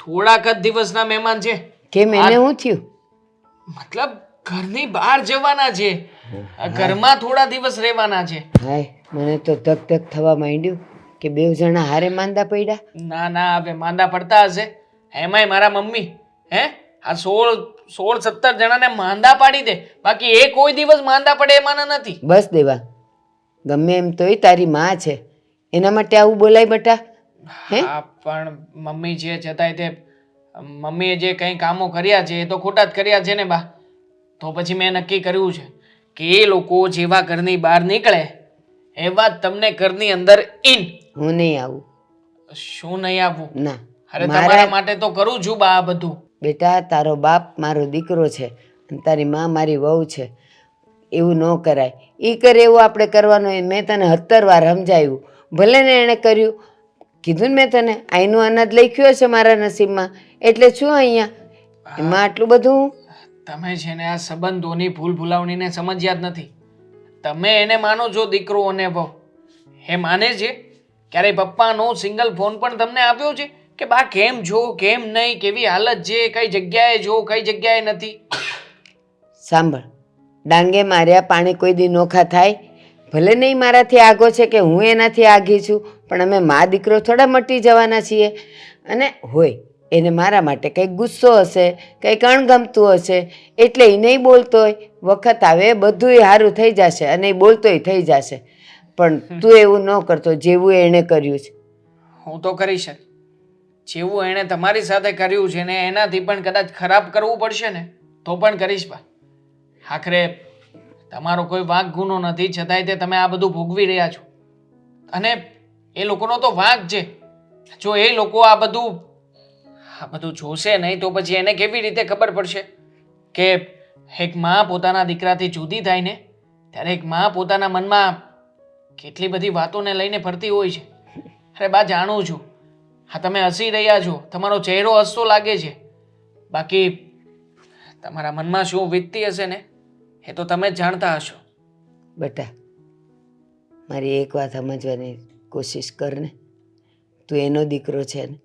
S1: થોડાક જ દિવસના મહેમાન છે.
S4: કેમ એને શું થયું?
S1: મતલબ ઘરની બહાર જવાના છે, ઘરમાં થોડા દિવસ રહેવાના છે.
S4: હાય, મને તો ધક ધક થવા માંડ્યું કે 2 જણા હારે માંદા પડ્યા.
S1: ના ના, હવે માંદા પડતા હશે. એમાંય મારા મમ્મી હે આ 16-17 જણાને માંદા પાડી દે, બાકી એ કોઈ દિવસ માંદા પડે એમાંના નથી.
S4: બસ દેવા, ગમે એમ તોય તારી માં છે, એના માટે આવું બોલાય બેટા? હે
S1: હા, પણ મમ્મી છે છતાંય તે મમ્મીએ જે કંઈ કામો કર્યા છે એ તો ખોટા જ કર્યા છે ને બા. તો પછી મેં નક્કી કર્યું છે કે એ લોકો જેવા ઘરની બહાર નીકળે એવા જ તમને ઘરની અંદર ઇન.
S4: હું નહીં આવું.
S1: શું નહીં આવવું?
S4: ના
S1: અરે તમારા માટે તો કરું છું બા આ બધું.
S4: બેટા, તારો બાપ મારો દીકરો છે અને તારી માં મારી વહુ છે. એવું ન કરાય. એ કરે એવું આપણે કરવાનું હોય. મેં તને 17 વાર સમજાવ્યું. ભલે ને એણે કર્યું, કીધું ને મેં તને આઈનું અનાજ લખ્યું હશે મારા નસીબમાં, એટલે શું અહીંયા એમાં આટલું બધું.
S1: તમે છે ને આ સંબંધોની ભૂલ ભૂલાવણીને સમજ્યા જ નથી. તમે એને માનો છો દીકરો અને વહુ, એ માને છે? ક્યારેય પપ્પાનો સિંગલ ફોન પણ તમને આપ્યો છે કે બા કેમ છો, કેમ નહીં, કેવી હાલત છે, કઈ જગ્યાએ છો, કઈ જગ્યાએ નથી?
S4: સાંભળ, ડાંગે માર્યા પાણી કોઈ દી નોખા થાય. ભલે નહીં મારાથી આગો છે કે હું એનાથી આગી છું, પણ અમે મા દીકરો થોડા મટી જવાના છીએ. અને હોય એને મારા માટે કંઈક ગુસ્સો હશે, કંઈક અણગમતું હશે એટલે એ નહીં બોલતો હોય. વખત આવે બધુંય સારું થઈ જશે અને એ બોલતોય થઈ જશે. પણ તું એવું ન કરતો જેવું એણે કર્યું છે.
S1: હું તો કરીશ જ. જેવું એણે તમારી સાથે કર્યું છે ને એનાથી પણ કદાચ ખરાબ કરવું પડશે ને તો પણ કરીશ બા. આખરે તમારો કોઈ વાંક ગુનો નથી, છતાંય તે તમે આ બધું ભોગવી રહ્યા છો. અને એ લોકોનો તો વાંક છે. જો એ લોકો આ બધું જોશે નહીં તો પછી એને કેવી રીતે ખબર પડશે કે એક માં પોતાના દીકરાથી જુદી થાય ને ત્યારે એક માં પોતાના મનમાં કેટલી બધી વાતોને લઈને ફરતી હોય છે. અરે બા, જાણું છું. હા, તમે હસી રહ્યા છો, તમારો ચહેરો હસતો લાગે છે, બાકી તમારા મનમાં શું વીતતી હશે ને એ તો તમે જ જાણતા હશો.
S4: બેટા, મારી એક વાત સમજવાની કોશિશ કર ને. તું એનો દીકરો છે ને,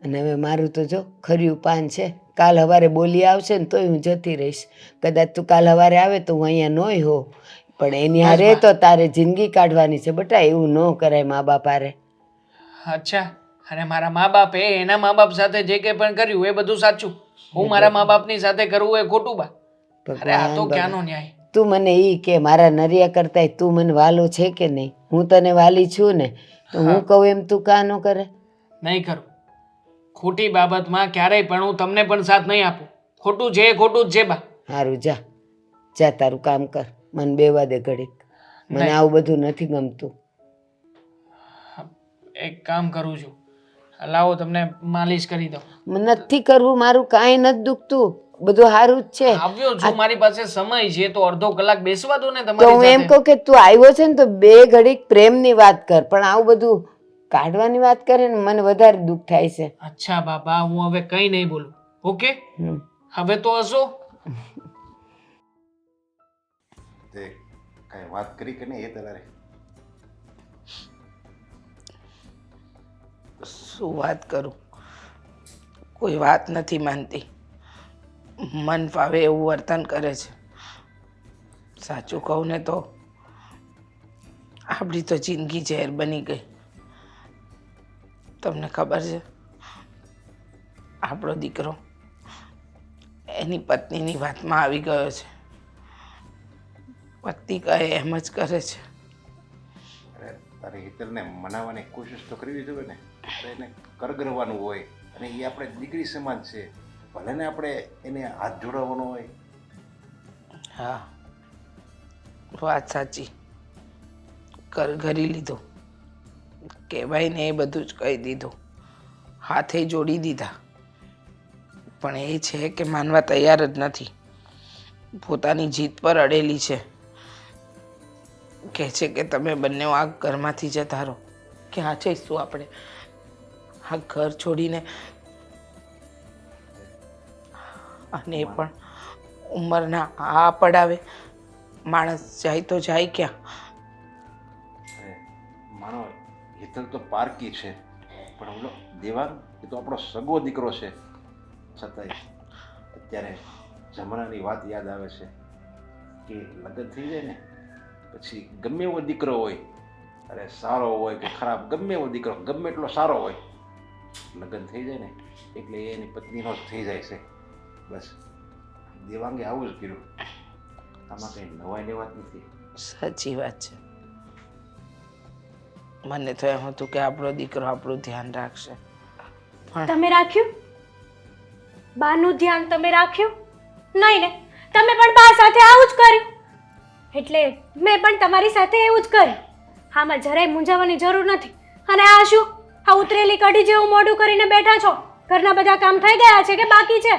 S4: અને હવે મારું તો જો ખર્યું પાન છે. કાલ સવારે બોલી આવશે ને તોય હું જતી રહીશ. કદાચ તું કાલ સવારે આવે તો હું અહીંયા નોય હો, પણ એની હારે તો તારે જિંદગી કાઢવાની છે બેટા. એવું ન કરાય મા બાપ હારે.
S1: અચ્છા, અને મારા મા બાપે એના મા બાપ સાથે જે કંઈ પણ કર્યું એ બધું સાચું. હું મારા મા બાપની સાથે કરવું એ ખોટું બા. અરે આ તો ક્યાંનો ન્યાય.
S4: તું મને ઈ કે મારા નરિયા કરતાંય તું મને વાલો છે કે નહીં? હું તને વાલી છું ને, તો હું કહું એમ તું કાં ન કરે?
S1: નહીં કરું. ખોટી બાબતમાં ક્યારેય પણ હું તમને પણ સાથ નહીં આપું. ખોટું છે એ ખોટું જ છે બા.
S4: સારું જા, જા તારું કામ કર, મને બેવા દે ઘડીક. મને
S1: નહીં.
S4: આવું બધું નથી ગમતું.
S1: એક કામ કરું છું, લાવો તમને માલિશ કરી દઉં.
S4: નથી કરવું, મારું કાંઈ નથી દુખતું, બધું સારું જ છે.
S1: આવ્યો છું, મારી પાસે સમય છે તો અડધો કલાક બેસવા દો ને
S4: તો હું
S1: તમારી
S4: એમ
S1: સાથે.
S4: કહું કે તું આવ્યો છે ને તો બે ઘડીક પ્રેમની વાત કર, પણ આવું બધું કાઢવાની વાત કરે ને મને વધારે દુઃખ થાય છે.
S1: અચ્છા બાબા, હું હવે કંઈ નહીં બોલું. ઓકે,
S4: હમ.
S1: હવે તો હશો.
S6: તે કાંઈ વાત કરી કે નહીં એ તમારે?
S7: શું વાત કરું, કોઈ વાત નથી માનતી. મન ફાવે એવું વર્તન કરે છે. સાચું કહું ને તો આપણી તો જિંદગી ઝેર બની ગઈ. તમને ખબર છે, આપણો દીકરો એની પત્નીની વાતમાં આવી ગયો છે. પત્ની કહે એમ જ કરે છે.
S6: અરે તારે હિતલને મનાવવાની કોશિશ તો કરવી જોઈએ ને. આપણે એને કરગરવાનું હોય અને એ આપણે દીકરી સમાન છે. ભલે ને આપણે એને હાથ જોડાવવાનો હોય.
S7: હા, વાત સાચી. ઘરી લીધો કહેવાય ને એ બધું જ કહી દીધું, હાથે જોડી દીધા. પણ એ છે કે માનવા તૈયાર જ નથી. પોતાની જીત પર અડેલી છે. કહે છે કે તમે બંને આ ઘરમાંથી જતા રહો. ક્યાં જઈશું આપણે? આ ઘર છોડીને? અને એ પણ ઉંમરના આ પડાવે. માણસ જાય તો જાય ક્યાં?
S6: અરે માનો હિતલ તો પારકી છે, પણ ઓલો દેવાંગ એ તો આપણો સગો દીકરો છે. છતાંય અત્યારે જમાનાની વાત યાદ આવે છે કે લગ્ન થઈ જાય ને પછી ગમે એવો દીકરો હોય, અરે સારો હોય કે ખરાબ, ગમે એવો દીકરો, ગમે એટલો સારો હોય, લગ્ન થઈ જાય ને એટલે એ એની પત્નીનો જ થઈ જાય છે. બસ દેવાંગે આવું જ કર્યું. આમાં કંઈ નવાઈની વાત નથી.
S7: સાચી વાત છે. મને તો એમ હતું કે આપણો દીકરો આપણું ધ્યાન રાખશે, પણ
S2: તમે રાખ્યું? બાનું ધ્યાન તમે રાખ્યું નહીં ને? તમે પણ બા સાથે આવું જ કર્યું, એટલે મેં પણ તમારી સાથે એવું જ કર્યું. આમાં જરાય મૂંઝાવાની જરૂર નથી. અને આ શું, આ ઉતરેલી કઢી જેવું મોઢું કરીને બેઠા છો? ઘરના બધા કામ થઈ ગયા છે કે બાકી છે?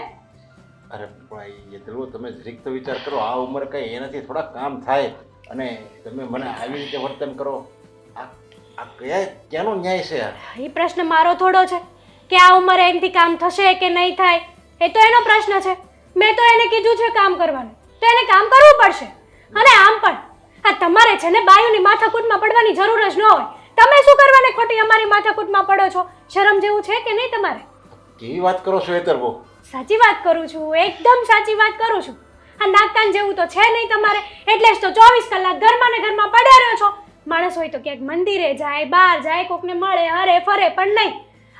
S6: અરે પણ એ ધ્રુવ, તમે જરીક તો વિચાર કરો. આ ઉંમર કંઈ એનાથી થોડા કામ થાય અને તમે મને આવી રીતે વર્તન કરો. આ ક્યાંનો ન્યાય છે?
S2: એ પ્રશ્ન મારો થોડો છે કે આ ઉંમરે એનાથી કામ થશે કે નહીં થાય, એ તો એનો પ્રશ્ન છે. મેં તો એને કીધું છે કામ કરવાનું, તો એને કામ કરવું પડશે. અને આમ પણ આ તમારે છે ને બાયુની માથાકૂટમાં પડવાની જરૂર જ ન હોય. તમે શું કરવાને ખોટી અમારી માથાકૂટમાં પડો છો? શરમ જેવું છે કે નહીં તમારે?
S6: કેવી વાત કરો છો હેતર બહુ?
S2: સાચી વાત કરું છું, એકદમ સાચી વાત કરું છું. આ નાકકાન જેવું તો છે નહીં તમારે, એટલે જ તો 24 કલાક ઘરમાં ને ઘરમાં પડ્યા રહ્યો છો. માણસ હોય તો ક્યાંક મંદિરે જાય, બહાર જાય, કોકને મળે, હરે ફરે, પણ નહીં.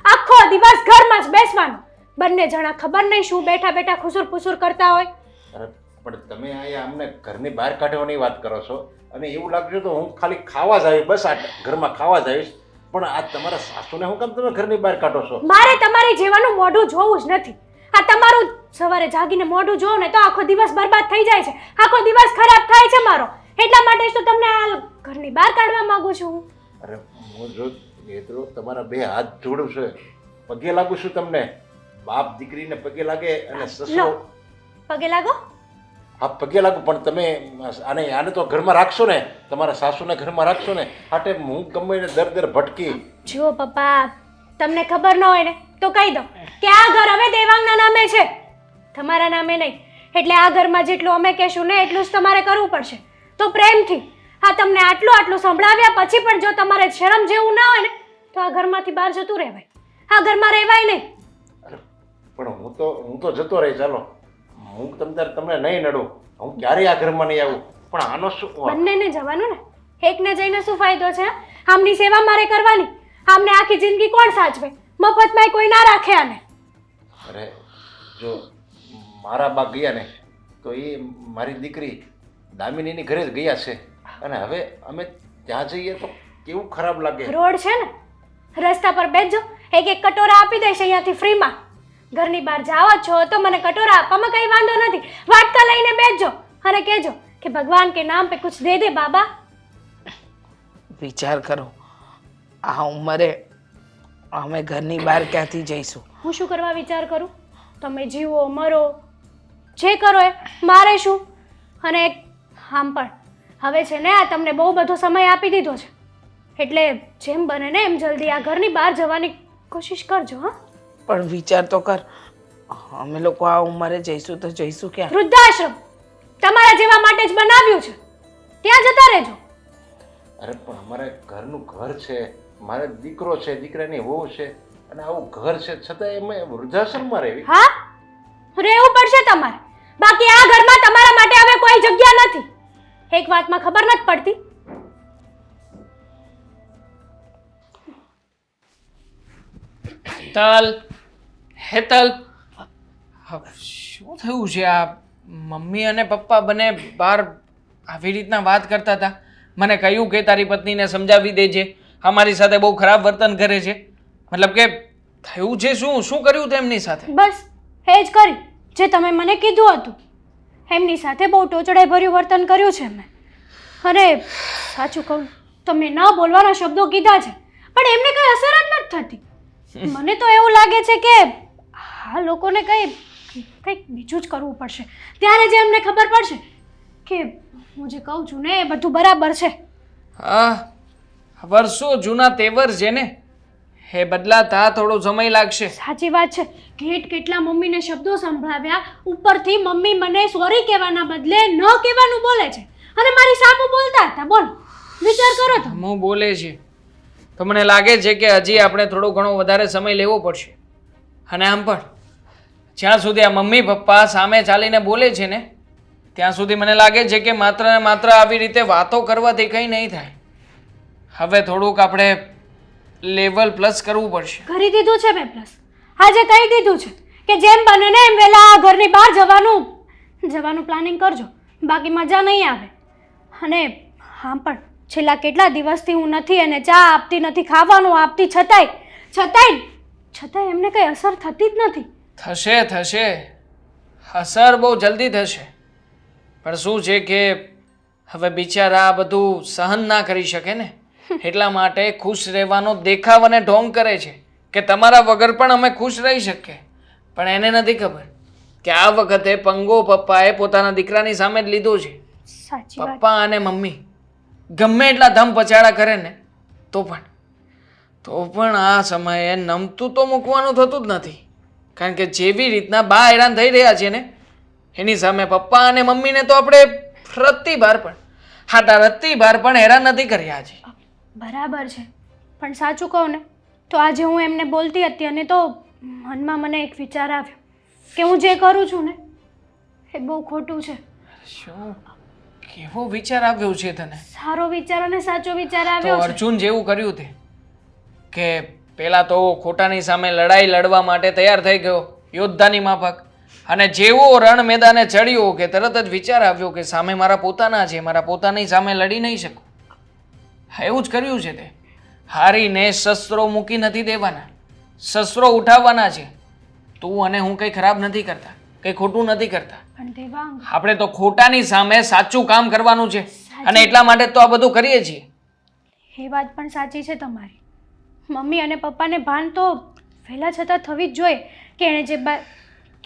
S2: આખો દિવસ ઘરમાં જ બેસવાનું. બંને જણા ખબર નહીં શું બેઠા બેઠા ખુસુર પુસુર કરતા હોય.
S6: અરે પણ તમે અહીંયા અમને ઘરની બહાર કાઢવાની વાત કરો છો અને એવું લાગશે તો હું ખાલી ખાવા જ આવીશ, બસ આ ઘરમાં ખાવા જ આવીશ. પણ આ તમારા સાસુને હું કામ તમે ઘરની બહાર કાઢો છો?
S2: મારે તમારી જેવાનું મોઢું જોવું જ નથી. આ તમારું સવારે જાગીને મોઢું જોઉં ને તો આખો દિવસ બરબાદ થઈ જાય છે, આખો દિવસ ખરાબ થાય છે મારો. એટલા માટે જ તો તમને આ ઘરની બહાર કાઢવા માંગુ છું.
S6: અરે હું જો હેતરો તમારા બે હાથ જોડું છે, પગે લાગુ છું તમને. બાપ દીકરીને પગે લાગે અને સસરો
S2: લો, પગે લાગો.
S6: હા પગે લાગુ, પણ તમે આને તો ઘરમાં રાખશો ને, તમારા સાસુને ઘરમાં રાખશો ને. હાટે હું ગમે એને દર ભટકી.
S2: જુઓ પપ્પા, તમને ખબર ન હોય ને તો કહી દો કે આ ઘર હવે દેવાંગના નામે છે, તમારા નામે નહીં. એટલે આ ઘરમાં જેટલું અમે કહેશું ને એટલું જ તમારે કરવું પડશે. તો પ્રેમથી હા, તમને આટલું સંભળાવ્યા પછી પણ જો તમારે શરમ જેવું ના હોય ને તો આ ઘરમાંથી બહાર જતું રહેવાય. આ ઘરમાં રહેવાય નહીં.
S6: પણ હું તો જતો રહી. ચાલો, હું તમને નહીં નડું, હું ક્યારેય આ ઘરમાં નહીં આવું. પણ આનો શું?
S2: બંનેને જવાનું ને, એકને જઈને શું ફાયદો છે? આમની સેવા મારે કરવાની, આમને આખી જિંદગી કોણ સાચવે? મફતમાં કોઈ ના રાખે આને.
S6: અરે જો મારા બા ગયા ને તો એ મારી દીકરી દામિનીની ઘરે જ ગયા છે, અને હવે અમે ત્યાં જઈએ તો કેવું ખરાબ લાગે.
S2: રોડ છે ને, રસ્તા પર બેસજો, એક એક કટોરા આપી દઈશ અહીંયાથી ફ્રીમાં. ઘરની બહાર જાઓ છો તો મને કટોરા આપવામાં કંઈ વાંધો નથી. વાટકા લઈને બેસજો અને કહેજો કે ભગવાન કે નામ પે કુછ દે દે બાબા.
S7: વિચાર કરો, આ ઉંમરે અમે ઘરની બહાર ક્યાંથી જઈશું?
S2: હું શું કરવા વિચાર કરું? તમે જીવો મરો જે કરો એ મારે શું? અને આમ પણ હવે છે ને આ તમને બહુ બધો સમય આપી દીધો છે, એટલે જેમ બને ને એમ જલ્દી આ ઘરની બહાર જવાની કોશિશ કરજો. હા,
S7: પણ વિચાર તો કર, અમે લોકો આ ઉંમરે જઈશું તો જઈશું ક્યાં?
S2: વૃદ્ધાશ્રમ તમારા જેવા માટે જ બનાવ્યું છે, ત્યાં જતા રહેજો.
S6: અરે પણ અમારે ઘરનું ઘર છે, મારે દીકરો છે, દીકરાની વહુ છે, અને આવું ઘર છે છતાં અમે વૃદ્ધાશ્રમમાં રહેવી.
S2: હા, રહેવું પડશે તમારે, બાકી આ ઘરમાં તમારા માટે હવે કોઈ જગ્યા નથી. એક વાતમાં ખબર નથી પડતી.
S1: હેતલ, હેતલ, શું થયું છે? આ મમ્મી અને પપ્પા બંને બહાર આવી રીતના વાત કરતા હતા. મને કહ્યું કે તારી પત્નીને સમજાવી દેજે, અમારી સાથે બહુ ખરાબ વર્તન કરે છે. મતલબ કે થયું છે શું? શું કર્યું તેમની સાથે?
S2: બસ એ જ કર્યું જે તમે મને કીધું હતું. એમની સાથે બહુ ટોચડાઈ ભર્યું વર્તન કર્યું છે મેં. અને સાચું કહું તો મેં ન બોલવાના શબ્દો કીધા છે, પણ એમને કઈ અસર જ નથી થતી. મને તો એવું લાગે છે કે આ લોકોને કંઈક બીજું જ કરવું પડશે, ત્યારે જ એમને ખબર પડશે કે હું જે કહું છું ને એ બધું બરાબર છે.
S1: હા, વર્ષો જૂના તેવર છે ને, એ બદલાતા થોડો સમય લાગશે.
S2: સાચી વાત છે. કેટલા મમ્મીને શબ્દો સંભળાવ્યા, ઉપરથી મમ્મી મને સોરી કહેવાના બદલે ન કહેવાનું બોલે છે, અને મારી સામું બોલતા હતા. બોલો, વિચાર કરો તો.
S1: હું બોલે છે તો મને લાગે છે કે હજી આપણે થોડો ઘણો વધારે સમય લેવો પડશે. અને આમ પણ જ્યાં સુધી આ મમ્મી પપ્પા સામે ચાલીને બોલે છે ને, ત્યાં સુધી મને લાગે છે કે માત્ર ને માત્ર આવી રીતે વાતો કરવાથી કંઈ નહીં થાય. હવે થોડુંક આપણે લેવલ પ્લસ કરવું પડશે.
S2: કરી દીધું છે મેં પ્લસ. આજે કહી દીધું છે કે જેમ બને ને એમ વહેલા આ ઘરની બહાર જવાનું પ્લાનિંગ કરજો, બાકી મજા નહીં આવે. અને આમ પણ છેલ્લા કેટલા દિવસથી હું નથી એને ચા આપતી નથી, ખાવાનું આપતી, છતાંય એમને કંઈ અસર થતી જ નથી.
S1: થશે અસર બહુ જલ્દી થશે, પણ શું છે કે હવે બિચારા આ બધું સહન ના કરી શકે ને, એટલા માટે ખુશ રહેવાનો દેખાવ અને ઢોંગ કરે છે કે તમારા વગર પણ અમે ખુશ રહી શકીએ. પણ એને નથી ખબર કે આ વખતે પંગો પપ્પાએ પોતાના દીકરાની સામે જ લીધો છે.
S2: સાચી વાત.
S1: પપ્પા અને મમ્મી ગમે એટલા ધમ પછાડા કરે ને તો પણ આ સમયે નમતું તો મૂકવાનું થતું જ નથી. કારણ કે જેવી રીતના બા હેરાન થઈ રહ્યા છે ને, એની સામે પપ્પા અને મમ્મીને તો આપણે રત્તી ભાર પણ હેરાન નથી કર્યા છે.
S2: બરાબર છે, પણ સાચું કહું ને તો આજે હું એમને બોલતી હતી અને તો મનમાં મને એક વિચાર આવ્યો કે હું જે કરું છું ને એ બહુ ખોટું છે.
S1: શું? કેવો વિચાર આવ્યો છે તને?
S2: સારો વિચાર અને સાચો વિચાર
S1: તો
S2: આવ્યો છે.
S1: અર્જુન જેવું કર્યું તે કે પેલા તો ખોટાની સામે લડાઈ લડવા માટે તૈયાર થઈ ગયો, યોદ્ધાની માફક, અને જેવો રણ મેદાને ચડ્યો કે તરત જ વિચાર આવ્યો કે સામે મારા પોતાના છે, મારા પોતાની સામે લડી નહીં શકું. એવું જ કર્યું છે તે. હારીને શસ્ત્રો મૂકી નથી દેવાના, શસ્ત્રો ઉઠાવવાના છે. તું અને હું કંઈ ખરાબ નથી કરતા, કંઈ ખોટું નથી કરતા.
S2: પણ દેવાંગ,
S1: આપણે તો ખોટાની સામે સાચું કામ કરવાનું છે, અને એટલા માટે તો આ બધું કરીએ છીએ.
S2: એ વાત પણ સાચી છે તમારી. મમ્મી અને પપ્પાને ભાન તો વહેલા છતાં થવી જ જોઈએ કે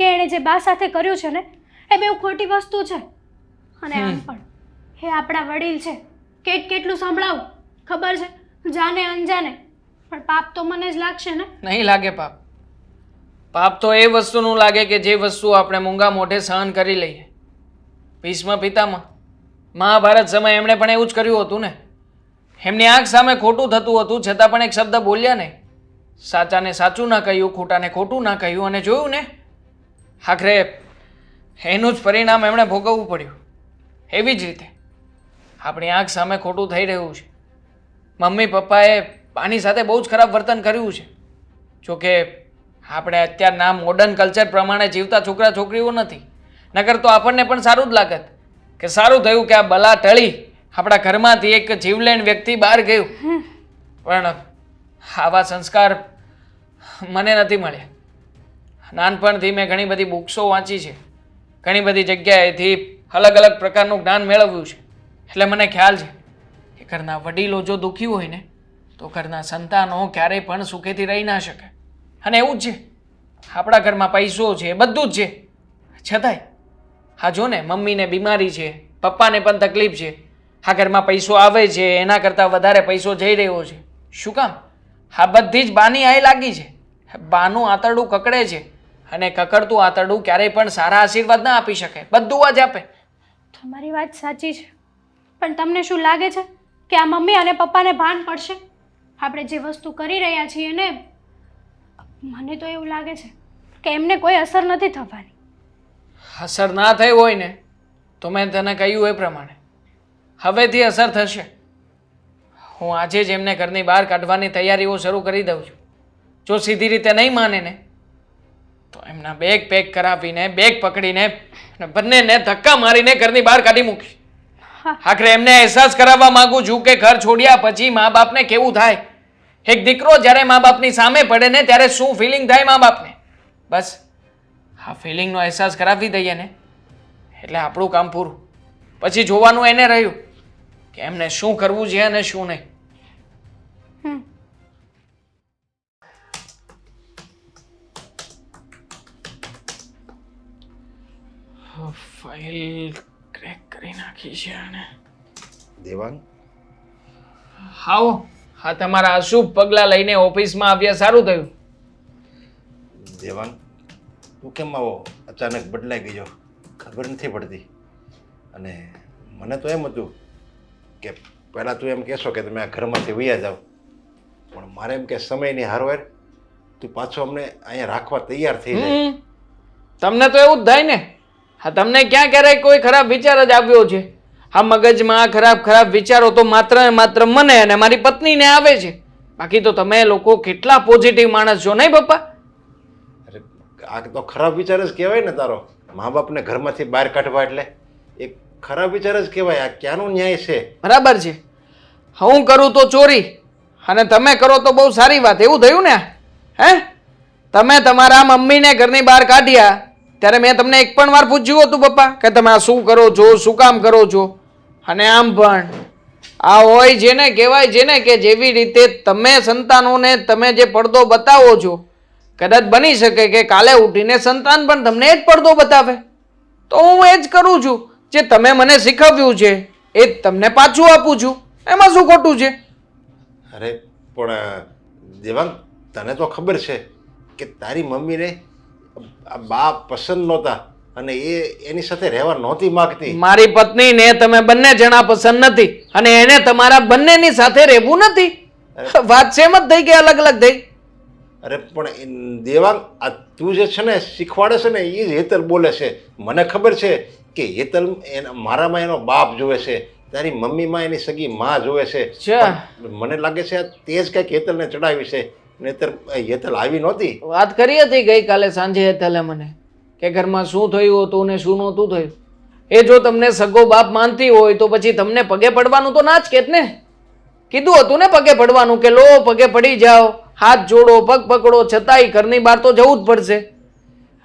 S2: એણે જે બા સાથે કર્યું છે ને એ બહુ ખોટી વસ્તુ છે. અને આમ પણ એ આપણા વડીલ છે, કેટલું સંભળાવું ખબર છે, જાને અનજાને, પણ પાપ તો મને જ લાગશે ને.
S1: નહીં લાગે પાપ. પાપ તો એ વસ્તુનું લાગે કે જે વસ્તુ આપણે મૂંગા મોઢે સહન કરી લઈએ. ભીષ્મ પિતામહ મહાભારત સમય એમણે પણ એવું જ કર્યું હતું ને. એમની આંખ સામે ખોટું થતું હતું છતાં પણ એક શબ્દ બોલ્યા નહીં. સાચાને સાચું ના કહ્યું, ખોટાને ખોટું ના કહ્યું, અને જોયું ને આખરે એનું જ પરિણામ એમણે ભોગવવું પડ્યું. એવી જ રીતે આપણી આંખ સામે ખોટું થઈ રહ્યું છે. મમ્મી પપ્પાએ આની સાથે બહુ જ ખરાબ વર્તન કર્યું છે. જોકે આપણે અત્યારના મોડર્ન કલ્ચર પ્રમાણે જીવતા છોકરા છોકરીઓ નથી, નકર તો આપણને પણ સારું જ લાગત કે સારું થયું કે આ બલા ટળી આપણા ઘરમાંથી એક જીવલેણ વ્યક્તિ બહાર ગયું. પણ આવા સંસ્કાર મને નથી મળ્યા. નાનપણથી મેં ઘણી બધી બુક્સો વાંચી છે, ઘણી બધી જગ્યાએથી અલગ અલગ પ્રકારનું જ્ઞાન મેળવ્યું છે, એટલે મને ખ્યાલ છે કે ઘરના વડીલો જો દુઃખી હોય ને તો ઘરના સંતાનો ક્યારેય પણ સુખેથી રહી ના શકે. અને એવું જ છે, આપણા ઘરમાં પૈસો છે, બધું જ છે, છતાંય હા જો ને મમ્મીને બીમારી છે, પપ્પાને પણ તકલીફ છે, આ ઘરમાં પૈસો આવે છે એના કરતાં વધારે પૈસો જઈ રહ્યો છે. શું કામ? આ બધી જ બાની આઈ લાગી છે. બાનું આંતરડું કકડે છે અને કકડતું આંતરડું ક્યારેય પણ સારા આશીર્વાદ ના આપી શકે, બધું જ આપે.
S2: તમારી વાત સાચી છે, પણ તમને શું લાગે છે કે આ મમ્મી અને પપ્પાને ભાન પડશે આપણે જે વસ્તુ કરી રહ્યા છીએ ને? મને તો એવું લાગે છે કે એમને કોઈ અસર નથી થવાની.
S1: અસર ના થઈ હોય ને તો મેં તને કહ્યું એ પ્રમાણે હવેથી અસર થશે. હું આજે જ એમને ઘરની બહાર કાઢવાની તૈયારીઓ શરૂ કરી દઉં છું. જો સીધી રીતે નહીં માને ને તો એમના બેગ પેક કરાવીને બેગ પકડીને અને બંનેને ધક્કા મારીને ઘરની બહાર કાઢી મૂકી. આખરે એમને અહેસાસ કરાવવા માંગુ છું કે ઘર છોડ્યા પછી મા બાપને કેવું થાય. એક દીકરો જ્યારે મા બાપની સામે પડે ને ત્યારે શું ફિલિંગ થાય મા બાપને, બસ આ ફિલિંગનો અહેસાસ કરાવી દઈએ ને એટલે આપણું કામ પૂરું. પછી જોવાનું એને રહ્યું કે એમને શું કરવું છે અને શું નહીં. ફાઇલ ક્રેક કરી નાખી છે અને
S6: દેવાંગ,
S1: આવો હા તમારા અશુભ પગલાં લઈને ઓફિસમાં આવ્યા, સારું થયું.
S6: દેવાંગ, તું કેમ આવો અચાનક બદલાઈ ગયો ખબર નથી પડતી. અને મને તો એમ હતું કે પહેલાં તું એમ કહેશો કે તમે આ ઘરમાંથી વયા જાઓ, પણ મારે એમ કે સમયની હારવાર તું પાછો અમને અહીંયા રાખવા તૈયાર થઈ જાય.
S1: તમને તો એવું જ થાય ને. હા તમને ક્યાં ક્યારેય કોઈ ખરાબ વિચાર જ આવ્યો છે? આ મગજમાં ખરાબ ખરાબ વિચારો તો માત્ર ને માત્ર મને અને મારી પત્નીને આવે છે. બાકી તો તમે લોકો કેટલા પોઝિટિવ માણસ છો નહીં પપ્પા?
S6: અરે આ તો ખરાબ વિચાર જ કહેવાય ને તારો. મા બાપને ઘરમાંથી બહાર કાઢવા એટલે એક ખરાબ વિચાર જ કહેવાય. આ ક્યાંનો ન્યાય છે?
S1: બરાબર છે. હું કરું તો ચોરી અને તમે કરો તો બહુ સારી વાત, એવું થયું ને? હે તમે તમારા મમ્મીને ઘરની બહાર કાઢ્યા ત્યારે મેં તમને એક પણ વાર પૂછ્યું હતું પપ્પા કે તમે આ શું કરો છો, શું કામ કરો છો? અને આમ પણ આ હોય જેને કહેવાય છે ને કે જેવી રીતે તમે સંતાનોને તમે જે પડદો બતાવો છો, કદાચ બની શકે કે કાલે ઉઠીને સંતાન પણ તમને એ જ પડદો બતાવે. તો હું એ જ કરું છું, જે તમે મને શીખવ્યું છે એ જ તમને પાછું આપું છું. એમાં શું ખોટું છે?
S6: અરે પણ દેવાંગ, તને તો ખબર છે કે તારી મમ્મીને આ બા પસંદ નહોતા અને એની સાથે રહેવા નહોતી માગતી.
S1: મારી પત્નીને તમે બંને જણા પસંદ નથી અને એને તમારા બંનેની સાથે રહેવું નથી. વાત સેમ જ થઈ કે અલગ અલગ થઈ?
S6: અરે પણ દેવાંગ, આ તું જે છે ને શીખવાડે છે ને એ જ હેતલ બોલે છે. મને ખબર છે કે હેતલ મારામાં એનો બાપ જોવે છે, તારી મમ્મીમાં એની સગી માં જોવે છે. પણ મને લાગે છે તે જ કંઈક હેતલને ચડાવી છે, નહીતર હેતલ આવી નહોતી.
S1: વાત કરી હતી ગઈકાલે સાંજે હેતલે મને કે ઘરમાં શું થયું હતું ને શું નહોતું થયું. એ જો તમને સગો બાપ માનતી હોય તો પછી તમને પગે પડવાનું તો ના જ કહેત ને. કીધું હતું ને પગે પડવાનું કે લો પગે પડી જાઓ, હાથ જોડો, પગ પકડો, છતાંય ઘરની બહાર તો જવું જ પડશે.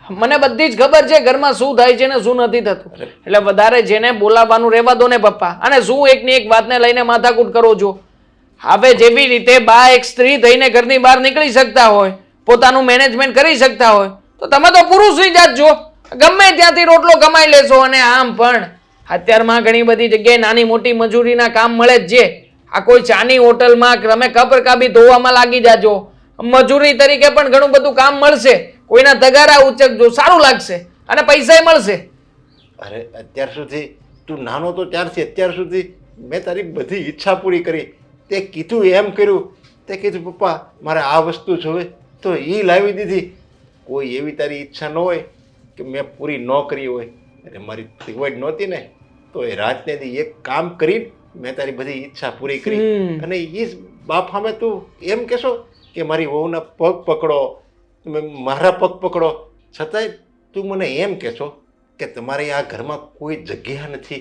S1: મને બધી જ ખબર છે ઘરમાં શું થાય છે ને શું નથી થતું. એટલે વધારે જેને બોલાવવાનું રહેવા દો ને પપ્પા. અને શું એકની એક વાતને લઈને માથાકૂટ કરો છો? હવે જેવી રીતે બા એક સ્ત્રી થઈને ઘરની બહાર નીકળી શકતા હોય, પોતાનું મેનેજમેન્ટ કરી શકતા હોય, તો તમે તો પુરુષની જાત છો, ગમે ત્યાંથી રોટલો કમાઈ લેશો. અને આમ પણ અત્યારમાં ઘણી બધી જગ્યાએ નાની મોટી મજૂરીના કામ મળે જ છે. આ કોઈ ચાની હોટલમાં તમે કપ રકાબી ધોવામાં લાગી જાજો, મજૂરી તરીકે પણ ઘણું બધું કામ મળશે. કોઈના તગારા ઉચકજો, સારું લાગશે અને પૈસાય મળશે.
S6: અરે અત્યાર સુધી તું નાનો તો ત્યારથી અત્યાર સુધી મેં તારી બધી ઈચ્છા પૂરી કરી. તે કીધું એમ કર્યું, તે કીધું પપ્પા મારે આ વસ્તુ જોવે તો એ લાવી દીધી. કોઈ એવી તારી ઈચ્છા ન હોય કે મેં પૂરી ન કરી હોય. એટલે મારી ત્રિવડ નહોતી ને તો એ રાતને દી એક કામ કરીને મેં તારી બધી ઈચ્છા પૂરી કરી. અને એ જ બાપ સામે તું એમ કહેશો કે મારી વહુના પગ પકડો, તમે મારા પગ પકડો, છતાંય તું મને એમ કહેશો કે તમારી આ ઘરમાં કોઈ જગ્યા નથી,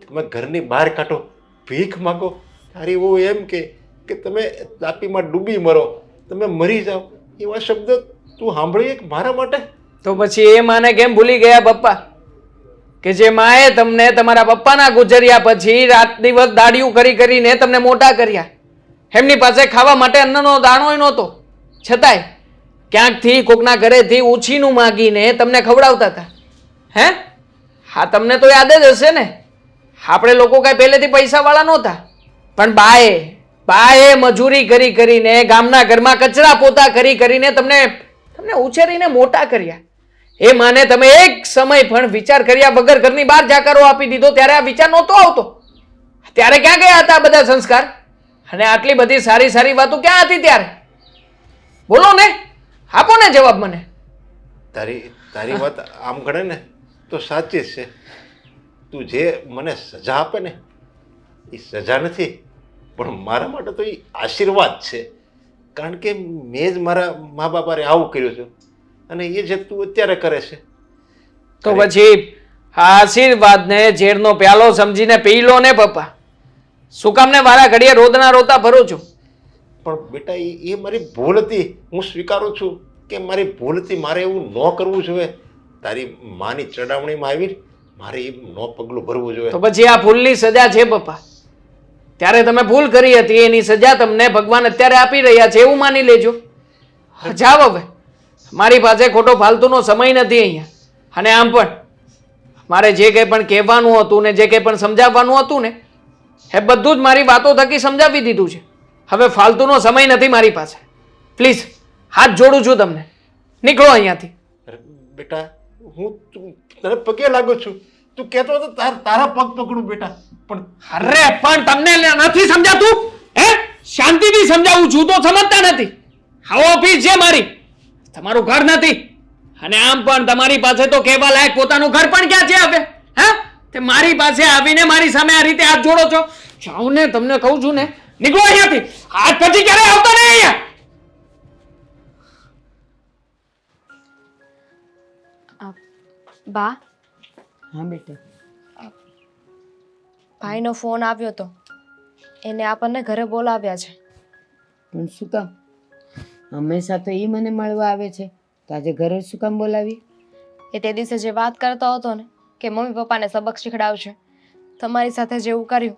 S6: તમે ઘરની બહાર કાઢો, ભીખ માગો. તારી વહુ એમ કે તમે તાપીમાં ડૂબી મરો, તમે મરી જાઓ. એવા શબ્દ તું સાંભળીએ કે મારા માટે?
S1: તો પછી એ માને કેમ ભૂલી ગયા પપ્પા કે જે માએ તમને તમારા પપ્પાના ગુજર્યા પછી રાત દિવસ દાડિયું કરી કરીને તમને મોટા કર્યા? એમની પાસે ખાવા માટે અન્નનો દાણો નહોતો, છતાંય ક્યાંકથી કોકના ઘરેથી ઉછીનું માગીને તમને ખવડાવતા હતા. હે? હા, તમને તો યાદ જ હશે ને. આપણે લોકો કાંઈ પહેલેથી પૈસાવાળા નહોતા, પણ બાએ મજૂરી કરી કરીને ગામના ઘરમાં કચરા પોતા કરી કરીને તમને ઉછેરીને મોટા કર્યા. એ માને તમે એક સમય પણ વિચાર કર્યા વગર ઘરની બહાર જાકારો આપી દીધો, ત્યારે આ વિચાર નહોતો આવતો. ત્યારે ક્યાં ગયા હતા બધા સંસ્કાર? અને આટલી બધી સારી સારી વાતો ક્યાં હતી ત્યારે? બોલો ને, આપો ને જવાબ મને.
S6: તારી વાત આમ ગણે ને તો સાચી જ છે. તું જે મને સજા આપે ને એ સજા નથી, પણ મારા માટે તો એ આશીર્વાદ છે. કારણ કે મેં જ મારા મા બાપાને આવું કર્યું છે અને એ જે તું અત્યારે કરે છે.
S1: તો પછી આ આશીર્વાદને ઝેરનો પ્યાલો સમજીને પી લો ને પપ્પા. શું કામ ને મારા ઘડીએ રોદના રોતા ભરો છો?
S6: પણ બેટા એ મારી ભૂલ હતી, હું સ્વીકારું છું કે મારી ભૂલ હતી. મારે એવું ન કરવું જોઈએ. તારી માની ચડાવણીમાં આવી મારે એ ન પગલું ભરવું જોઈએ.
S1: તો પછી આ ભૂલની સજા છે પપ્પા. ત્યારે તમે ભૂલ કરી હતી, એની સજા તમને ભગવાન અત્યારે આપી રહ્યા છે, એવું માની લેજો. જાવ હવે, મારી પાસે ખોટો ફાલતુનો સમય નથી અહીંયા. અને આમ પણ મારે જે કંઈ પણ કહેવાનું હતું ને જે કંઈ પણ સમજાવવાનું હતું ને એ બધું જ મારી વાતો થકી સમજાવી દીધું છે. હવે ફાલતુનો સમય નથી મારી પાસે. પ્લીઝ હાથ જોડું છું તમને, નીકળો અહીંયાથી.
S6: બેટા હું તને પગે લાગુ છું. તું કહેતો હતો તારા પગ પકડું બેટા, પણ
S1: અરે પણ તમને નથી સમજાતું? હે? શાંતિથી સમજાવું છું તો સમજતા નથી. આ ઓફિસ છે મારી, તમારું ઘર નથી. અને આમ પણ તમારી પાસે તો કહેવા લાયક પોતાનું ઘર પણ ક્યાં છે હવે? હે? તે મારી પાસે આવીને મારી સામે આ રીતે હાથ જોડો છો? જાઉં ને, તમને કહું છું ને, નીકળો અહીંયાથી. આજ પછી ક્યારે આવતા નહીં અહીંયા.
S3: બા,
S4: હા બેટા.
S3: ભાઈનો ફોન આવ્યો તો એને આપણને ઘરે બોલાવ્યા છે.
S4: પણ શું કામ? હંમેશા તો એ મને મળવા આવે છે, તો આજે ઘરે શું કામ બોલાવી?
S3: એ તે દિવસે જે વાત કરતો હતો ને કે મમ્મી પપ્પાને સબક શીખડાવશે, તમારી સાથે જેવું કર્યું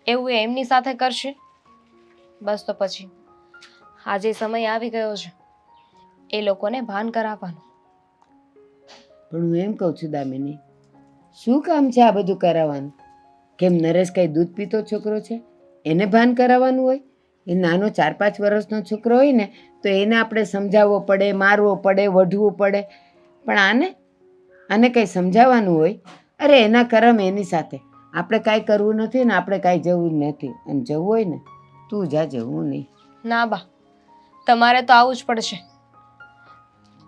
S3: એવું એ એમની સાથે કરશે. બસ તો પછી આજે સમય આવી ગયો છે એ લોકોને ભાન કરાવવાનું.
S4: પણ હું એમ કહું છું દામિની, શું કામ છે આ બધું કરાવવાનું? કેમ નરેશ કઈ દૂધ પીતો છોકરો છે? એને ભાન કરાવવાનું હોય? એ નાનો 4-5 વર્ષનો છોકરો હોય ને તો એને આપણે સમજાવવો પડે, મારવો પડે, વઢવું પડે. પણ આને કંઈ સમજાવવાનું હોય? અરે એના કરમ એની સાથે, આપણે કાંઈ કરવું નથી ને આપણે કાંઈ જવું નથી. અને જવું હોય ને તું જા, જવું નહીં.
S3: ના બા, તમારે તો આવવું જ પડશે.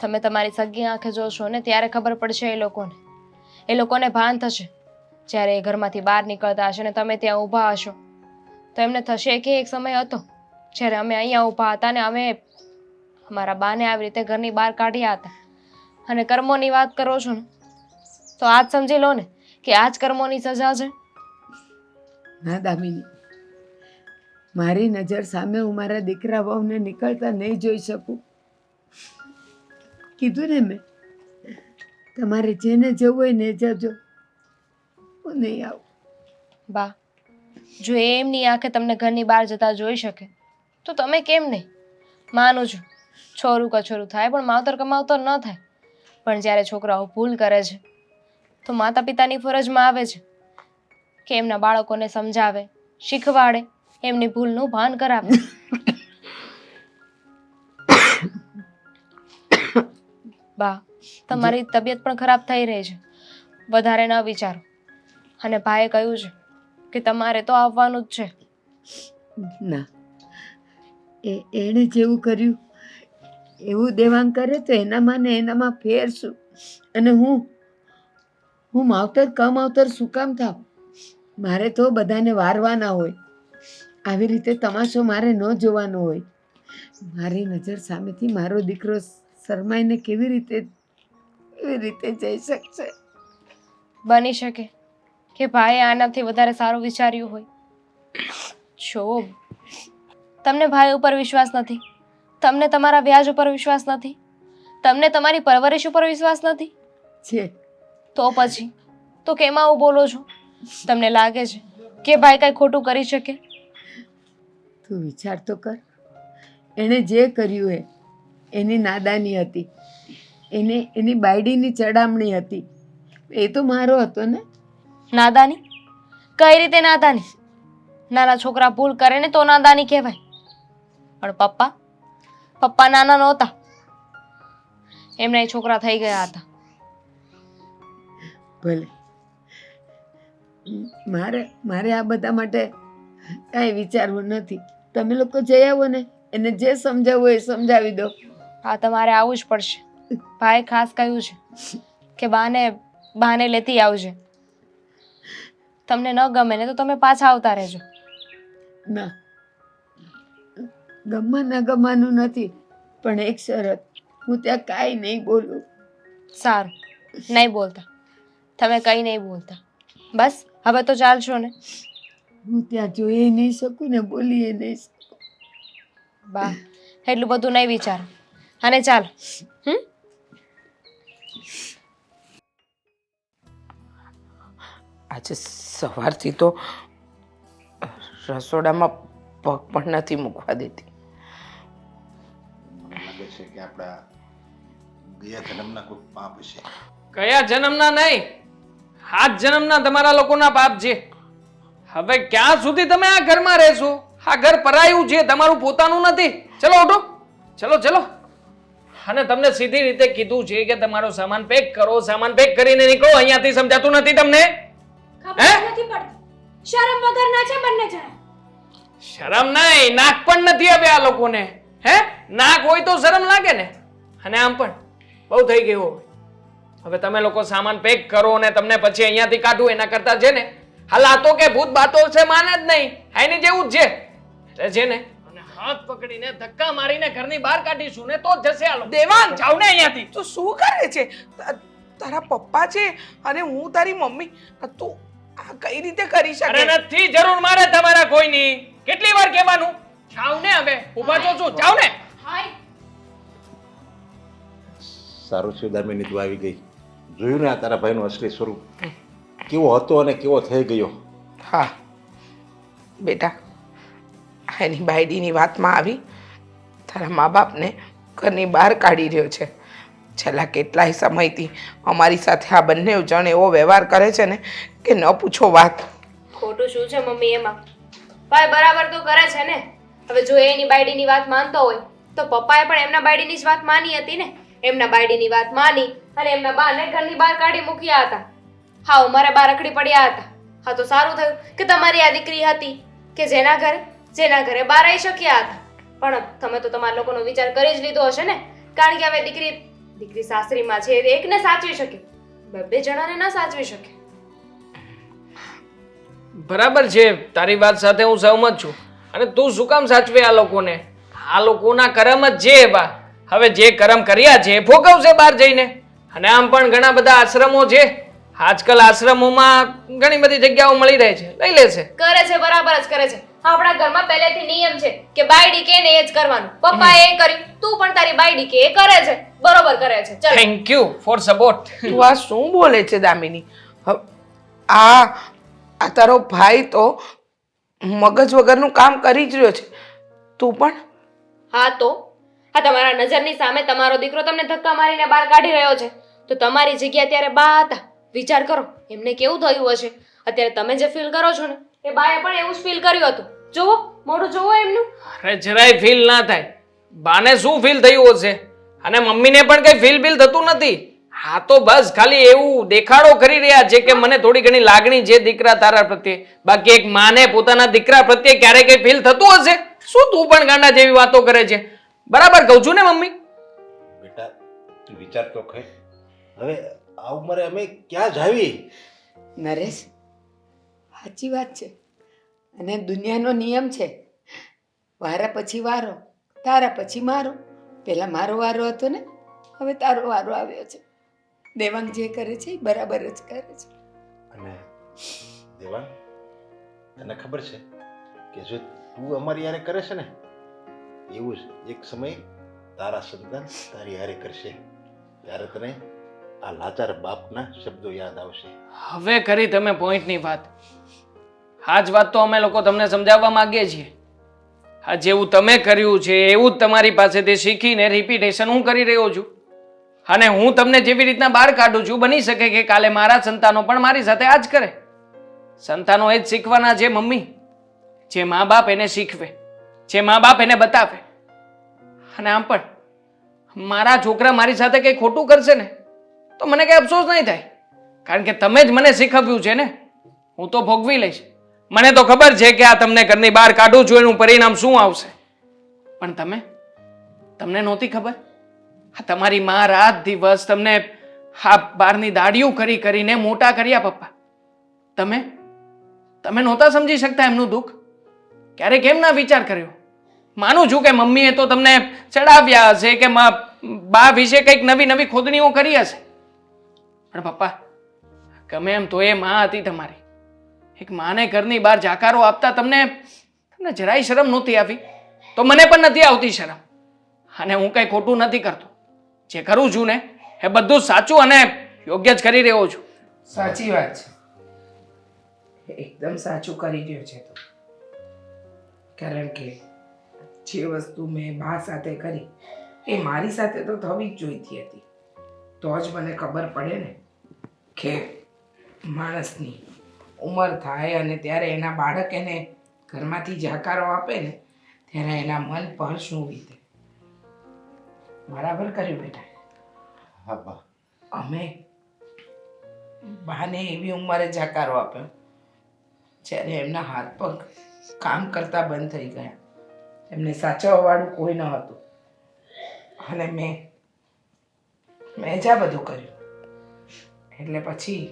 S3: તમે તમારી સગી આંખે જોશો ને ત્યારે ખબર પડશે એ લોકોને ભાન થશે. જ્યારે એ ઘરમાંથી બહાર નીકળતા હશે ને તમે ત્યાં ઊભા હશો તો એમને થશે કે એક સમય હતો જ્યારે અમે અહીંયા ઊભા હતા ને અમે અમારા બાને આવી રીતે ઘરની બહાર કાઢ્યા હતા. અને કર્મોની વાત કરો છો ને તો આજ સમજી લો ને કે આ જ કર્મોની સજા છે.
S4: ના દામિની, મારી નજર સામે હું મારા દીકરા વહુને નીકળતા નહીં જોઈ શકું. કીધું ને મેં, તમારે જેને જવું હોય ને જજો, હું નહીં આવું.
S3: બા, જો એ એમની આંખે તમને ઘરની બહાર જતા જોઈ શકે તો તમે કેમ નહીં? માનું છું છોરું કછોરું થાય પણ માવતર કમાવતર ન થાય. પણ જ્યારે છોકરાઓ ભૂલ કરે છે તો માતા પિતાની ફરજમાં આવે છે કે એમના બાળકોને સમજાવે, શીખવાડે, એમની ભૂલનું ભાન કરાવે. બા, તમારી તબિયત પણ ખરાબ થઈ રહી છે, વધારે ન વિચારો. અને ભાઈએ કહ્યું છે કે તમારે તો આવવાનું જ છે.
S4: ના, એણે જેવું કર્યું એવું દેવાંગ કરે તો એનામાં ને એનામાં ફેર શું? અને હું માવતર કમાવતર શું કામ થાવ? મારે તો બધાને વારવાના હોય. આવી રીતે તમાશો મારે ન જોવાનો હોય. મારી નજર સામેથી મારો દીકરો શરમાઈને કેવી રીતે જઈ શકશે?
S3: બની શકે કે ભાઈએ આનાથી વધારે સારું વિચાર્યું હોય. જો તમને ભાઈ ઉપર વિશ્વાસ નથી, તમને તમારા વ્યાજ ઉપર વિશ્વાસ નથી, તમને તમારી પરવરિશ ઉપર વિશ્વાસ નથી,
S4: છે
S3: તો પછી તો કેમ આવું બોલો છો? તમને લાગે છે કે ભાઈ કઈ ખોટું કરી શકે?
S4: તું વિચાર તો કર. એણે જે કર્યું એ એની નાદાની હતી, એની બાયડીની ચડામણી હતી. એ તો મારો હતો ને.
S3: નાદાની? કઈ રીતે નાદાની? નાના છોકરા ભૂલ કરે ને તો નાદાની કહેવાય. પણ પપ્પા નાના નહોતા, એમના એ છોકરા થઈ ગયા હતા.
S4: ભલે, મારે આ બધા માટે કાંઈ વિચારવું નથી. તમે લોકો જઈ આવો ને, એને જે સમજાવવું એ સમજાવી દો.
S3: હા, તમારે આવવું જ પડશે. ભાઈ ખાસ કહ્યું છે કે બાને લેતી આવજે. તમને ન ગમે ને તો તમે પાછા આવતા રહેજો.
S4: ના, ગમવાનું નથી, પણ એક શરત, હું ત્યાં કાંઈ નહીં બોલું.
S3: સારું, નહીં બોલતા. તમે કંઈ નહીં બોલતા. બસ હવે તો ચાલશો ને?
S4: હું ત્યાં જોઈ નહીં શકું ને બોલી નહીં શકું.
S3: બા, એટલું બધું નહીં વિચારો. અને ચાલો.
S7: આજે સવારથી તો રસોડામાં પગ પણ નથી મૂકવા દેતી.
S6: મને લાગે છે કે આપણા ગયા જન્મના કોઈ પાપ છે.
S1: કયા જન્મના નહીં, આ જન્મના તમારા લોકોના પાપ છે. હવે ક્યાં સુધી તમે આ ઘરમાં રહેશો? આ ઘર પરાયું છે, તમારું પોતાનું નથી. ચલો ઉઠો, ચલો. અને તમને સીધી રીતે કીધું છે કે તમારો સામાન પેક કરો. સામાન પેક કરીને નીકળો અહીંયાથી. સમજાતું નથી તમને? હે?
S2: નથી પડતી. શરમ વગરના છે બંને જણા.
S1: શરમ નહીં, નાક પણ નથી હવે આ લોકોને. હે? નાક હોય તો શરમ લાગે ને. અને આમ પણ બહુ થઈ ગયું. હવે તમે લોકો સામાન પેક કરો અને તમને પછી અહીંયાથી કાઢું એના કરતા છે ને હાલ આ તો કે ભૂત બાતો છે માને જ નહીં. એની જેવું જ છે. એટલે છે ને અને હાથ પકડીને ધક્કા મારીને ઘરની બહાર કાઢીશું ને તો જ જશે આ લોકો.
S7: દેવાંગ!
S1: જાવ ને અહીંયાથી.
S7: તું શું કરે છે? તારા પપ્પા છે અને હું તારી મમ્મી. તું આ કઈ રીતે કરી
S1: અરે
S7: શકે?
S1: નથી જરૂર મારે તમારા કોઈની. કેટલી વાર કહેવાનું? જાવ ને હવે. ઊભા છો શું? જાવ ને.
S2: હાય,
S6: સારું છે દામિની તું આવી ગઈ. જોયું ને આ તારા ભાઈનું અસલી સ્વરૂપ કેવો હતો અને કેવો થઈ ગયો.
S7: હા બેટા, એની બાયડીની વાતમાં આવી તારા મા બાપને ઘરની બહાર કાઢી રહ્યો છે. છેલ્લા કેટલાય સમયથી અમારી સાથે આ બંને જણ એવો વ્યવહાર કરે છે ને કે ન પૂછો વાત.
S3: ખોટું શું છે મમ્મી એમાં? ભાઈ બરાબર તો કરે છે ને. હવે જો એની બાયડીની વાત માનતો હોય તો પપ્પાએ પણ એમના બાયડીની જ વાત માની હતી ને. એમના બાયડીની વાત માની અને એમના બાને ઘરની બહાર કાઢી મૂક્યા હતા. હા, મારા બા રખડી પડ્યા હતા. હા, તો સારું થયું કે તમારી આ દીકરી હતી કે જેના ઘરે બહાર આવી શક્યા હતા. પણ તમે તો તમારા લોકોનો વિચાર કરી જ લીધો હશે ને. કારણ કે હવે દીકરી સાસરીમાં છે, એકને સાચવી શકે, બે જણાને ના સાચવી શકે.
S1: બરાબર છે, તારી વાત સાથે હું સહમત છું. અને તું શું કામ સાચવે આ લોકોને? આ લોકોના કર્મ જ છે એવા. હવે જે કર્મ કર્યા છે એ ભોગવશે બહાર જઈને. અને આમ પણ ઘણા બધા આશ્રમો છે. આજકાલ આશ્રમોમાં ઘણી બધી જગ્યાઓ મળી રહે છે, લઈ લેશે.
S3: કરે છે, બરાબર જ કરે છે. આપણા ઘરમાં પહેલેથી નિયમ છે કે બાયડી કે ને એ જ કરવાનું. પપ્પાએ એ કર્યું, તું પણ તારી બાયડી કે એ કરે છે, બરોબર કરે છે. ચલ.
S1: Thank you for support.
S7: તું આ શું બોલે છે દામિની? આ તારો ભાઈ તો મગજ વગરનું કામ કરી જ રહ્યો છે. તું પણ
S3: હા, તો આ તમારા નજરની સામે તમારો દીકરો તમને ધક્કા મારીને બહાર કાઢી રહ્યો છે. તો તમારી જગ્યા ત્યારે બા હતા. વિચાર કરો એમને કેવું થયું હશે. અત્યારે તમે જે ફીલ કરો છો ને એ બાએ પણ એવું જ ફીલ કર્યું હતું. જોવો, મોઢું જોવો એમનું.
S1: અરે જરાય ફીલ ના થાય. બાને શું ફીલ થયું હશે? અને મમ્મીને પણ કઈ ફીલ થતું નથી. હા, તો બસ ખાલી એવું દેખાડો કરી રહ્યા છે કે મને થોડી ઘણી લાગણી છે દીકરા તારા પ્રત્યે. બાકી એક માને પોતાના દીકરા પ્રત્યે ક્યારે કઈ ફીલ થતું હશે? શું તું પણ ગાંડા જેવી વાતો કરે છે? બરાબર કહું છું ને મમ્મી?
S6: બેટા તું વિચાર તો ખરી. હવે આ ઉંમરે અમે ક્યાં જાવી?
S4: નરેશ, સાચી વાત છે. અને દુનિયાનો નિયમ છે, વારા પછી વારો. તારા પછી મારો. પહેલાં મારો વારો હતો ને, હવે તારો વારો આવ્યો છે. દેવાંગ જે કરે છે એ બરાબર જ કરે છે.
S6: અને દેવાંગ, તને ખબર છે કે જો તું અમારી યારે કરે છે ને, એવું જ એક સમય તારા સંતાન તારી હારે કરશે. ત્યારે તને આ લાચાર બાપના શબ્દો યાદ આવશે.
S1: હવે કરી તમે પોઈન્ટની વાત. આ જ વાત તો અમે લોકો તમને સમજાવવા માંગીએ છીએ. આ જેવું તમે કર્યું છે એવું જ તમારી પાસેથી શીખીને રિપીટેશન હું કરી રહ્યો છું. અને હું તમને જેવી રીતના બહાર કાઢું છું, બની શકે કે કાલે મારા સંતાનો પણ મારી સાથે આ જ કરે. સંતાનો એ જ શીખવાના છે મમ્મી, જે મા બાપ એને શીખવે, જે મા બાપ એને બતાવે. અને આમ પણ મારા છોકરા મારી સાથે કંઈ ખોટું કરશે ને તો મને કંઈ અફસોસ નહીં થાય, કારણ કે તમે જ મને શીખવ્યું છે ને. હું તો ભોગવી લઈશ. મને તો ખબર છે કે આ તમને ઘરની બહાર કાઢું છું એનું પરિણામ શું આવશે. પણ તમને નહોતી ખબર. આ તમારી માં રાત દિવસ તમને આ બહારની દાડીઓ કરી કરીને મોટા કર્યા પપ્પા. તમે નહોતા સમજી શકતા એમનું દુઃખ. ક્યારે કેમ ના વિચાર કર્યો? માનું છું કે મમ્મીએ તો તમને ચડાવ્યા હશે કે બા વિશે કંઈક નવી નવી ખોદણીઓ કરી હશે, પણ પપ્પા ગમે એમ તો એ માં હતી તમારી. એક માને ઘરની બહાર જાકારો આપતા તમને જરાય શરમ નહોતી આવી, તો મને પણ નથી આવતી શરમ. અને હું કંઈ ખોટું નથી કરતો. જે કરું છું ને એ બધું સાચું અને યોગ્ય જ કરી રહ્યો છું.
S7: સાચી વાત છે, એકદમ સાચું કરી રહ્યો છે તું. કારણ કે જે વસ્તુ મેં બા સાથે કરી એ મારી સાથે તો થવી જ જોઈતી હતી. તો જ મને ખબર પડે ને કે માણસની ઉંમર થાય અને ત્યારે એના બાળક એને ઘરમાંથી જાકારો આપે ને ત્યારે એના મન પર શું વીતે. બરાબર કર્યું બેટા.
S6: હા બા.
S7: અમે બાને એવી ઉંમરે જાકારો આપ્યો જ્યારે એમના હાથ પગ કામ કરતા બંધ થઈ ગયા, એમને સાચવવાવાળું કોઈ ન હતું. અને મેં જ આ બધું કર્યું. એટલે પછી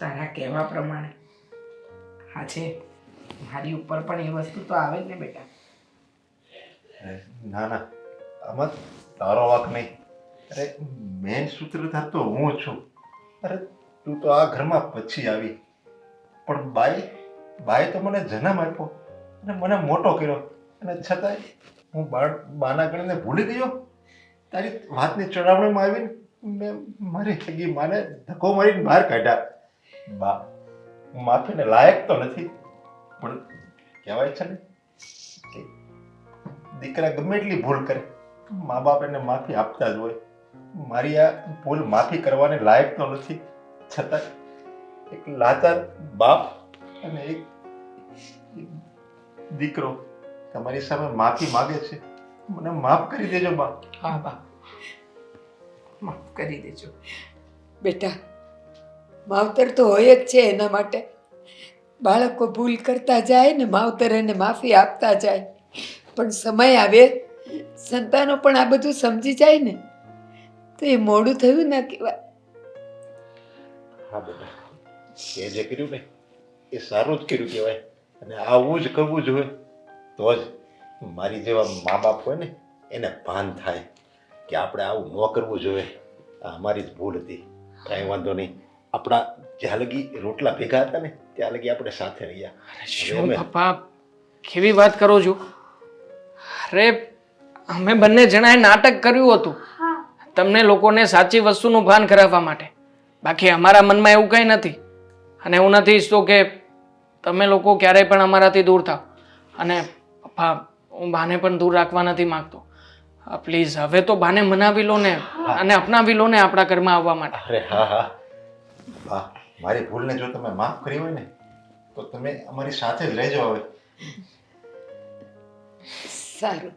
S7: તારા કહેવા પ્રમાણે આજે મારી ઉપર પણ એ વસ્તુ તો આવે જ ને બેટા.
S6: ના ના, આમાં તારો વાંક નહીં. અરે મેન સૂત્રધાર તો હું છું. અરે તું તો આ ઘરમાં પછી આવી, પણ બાએ તો મને જન્મ આપ્યો અને મને મોટો કર્યો, અને છતાંય હું બાના ગણીને ભૂલી ગયો. તારી વાતની ચડાવણીમાં આવીને મેં મારી સગી માને ધક્કો મારીને બહાર કાઢ્યા. બા, હું માફીને લાયક તો નથી, પણ કહેવાય છે ને કે દીકરા ગમે એટલી ભૂલ કરે મા બાપ એને માફી આપતા જ હોય. મારી આ ભૂલ માફી કરવાને લાયક તો નથી, છતાં એક લાચાર બાપ અને એક દીકરો તમારી સામે માફી માંગે છે. મને માફ કરી દેજો બા.
S7: હા બા, માફ કરી દેજો.
S4: બેટા, માવતર તો હોય જ છે એના માટે. બાળકો ભૂલ કરતા જાય ને માવતર એને માફી આપતા જાય, પણ સમય આવે સંતાનો પણ આ બધું સમજી જાય ને તો એ મોડું થયું ના કહેવાય.
S6: હા બેટા, એ જે કર્યું ને એ સારું જ કર્યું કહેવાય, અને આવું જ કરવું જોઈએ. તો જ મારી જેવા મા બાપ હોય ને એને ભાન થાય કે આપણે આવું ન કરવું જોઈએ. આ અમારી જ ભૂલ હતી, કાંઈ વાંધો નહીં. આપણા જ્યાં લગી રોટલા ભેગા હતા ને ત્યાં લગી આપણે સાથે રહ્યા.
S1: શું પપ્પા કેવી વાત કરો છો? અરે અમે બંને જણાએ નાટક કર્યું હતું તમને લોકોને સાચી વસ્તુનું ભાન કરાવવા માટે. બાકી અમારા મનમાં એવું કંઈ નથી, અને હું નથી ઈચ્છતો કે તમે લોકો ક્યારેય પણ અમારાથી દૂર થાવ. અને પપ્પા, હું બાને પણ દૂર રાખવા નથી માંગતો. પ્લીઝ હવે તો બાને મનાવી લો ને અને અપનાવી લો ને આપણા ઘરમાં આવવા માટે.
S6: અરે હા હા બા, મારી ભૂલને જો તમે માફ કરી હોય ને તો તમે અમારી સાથે જ રહેજો હવે.
S4: સારું,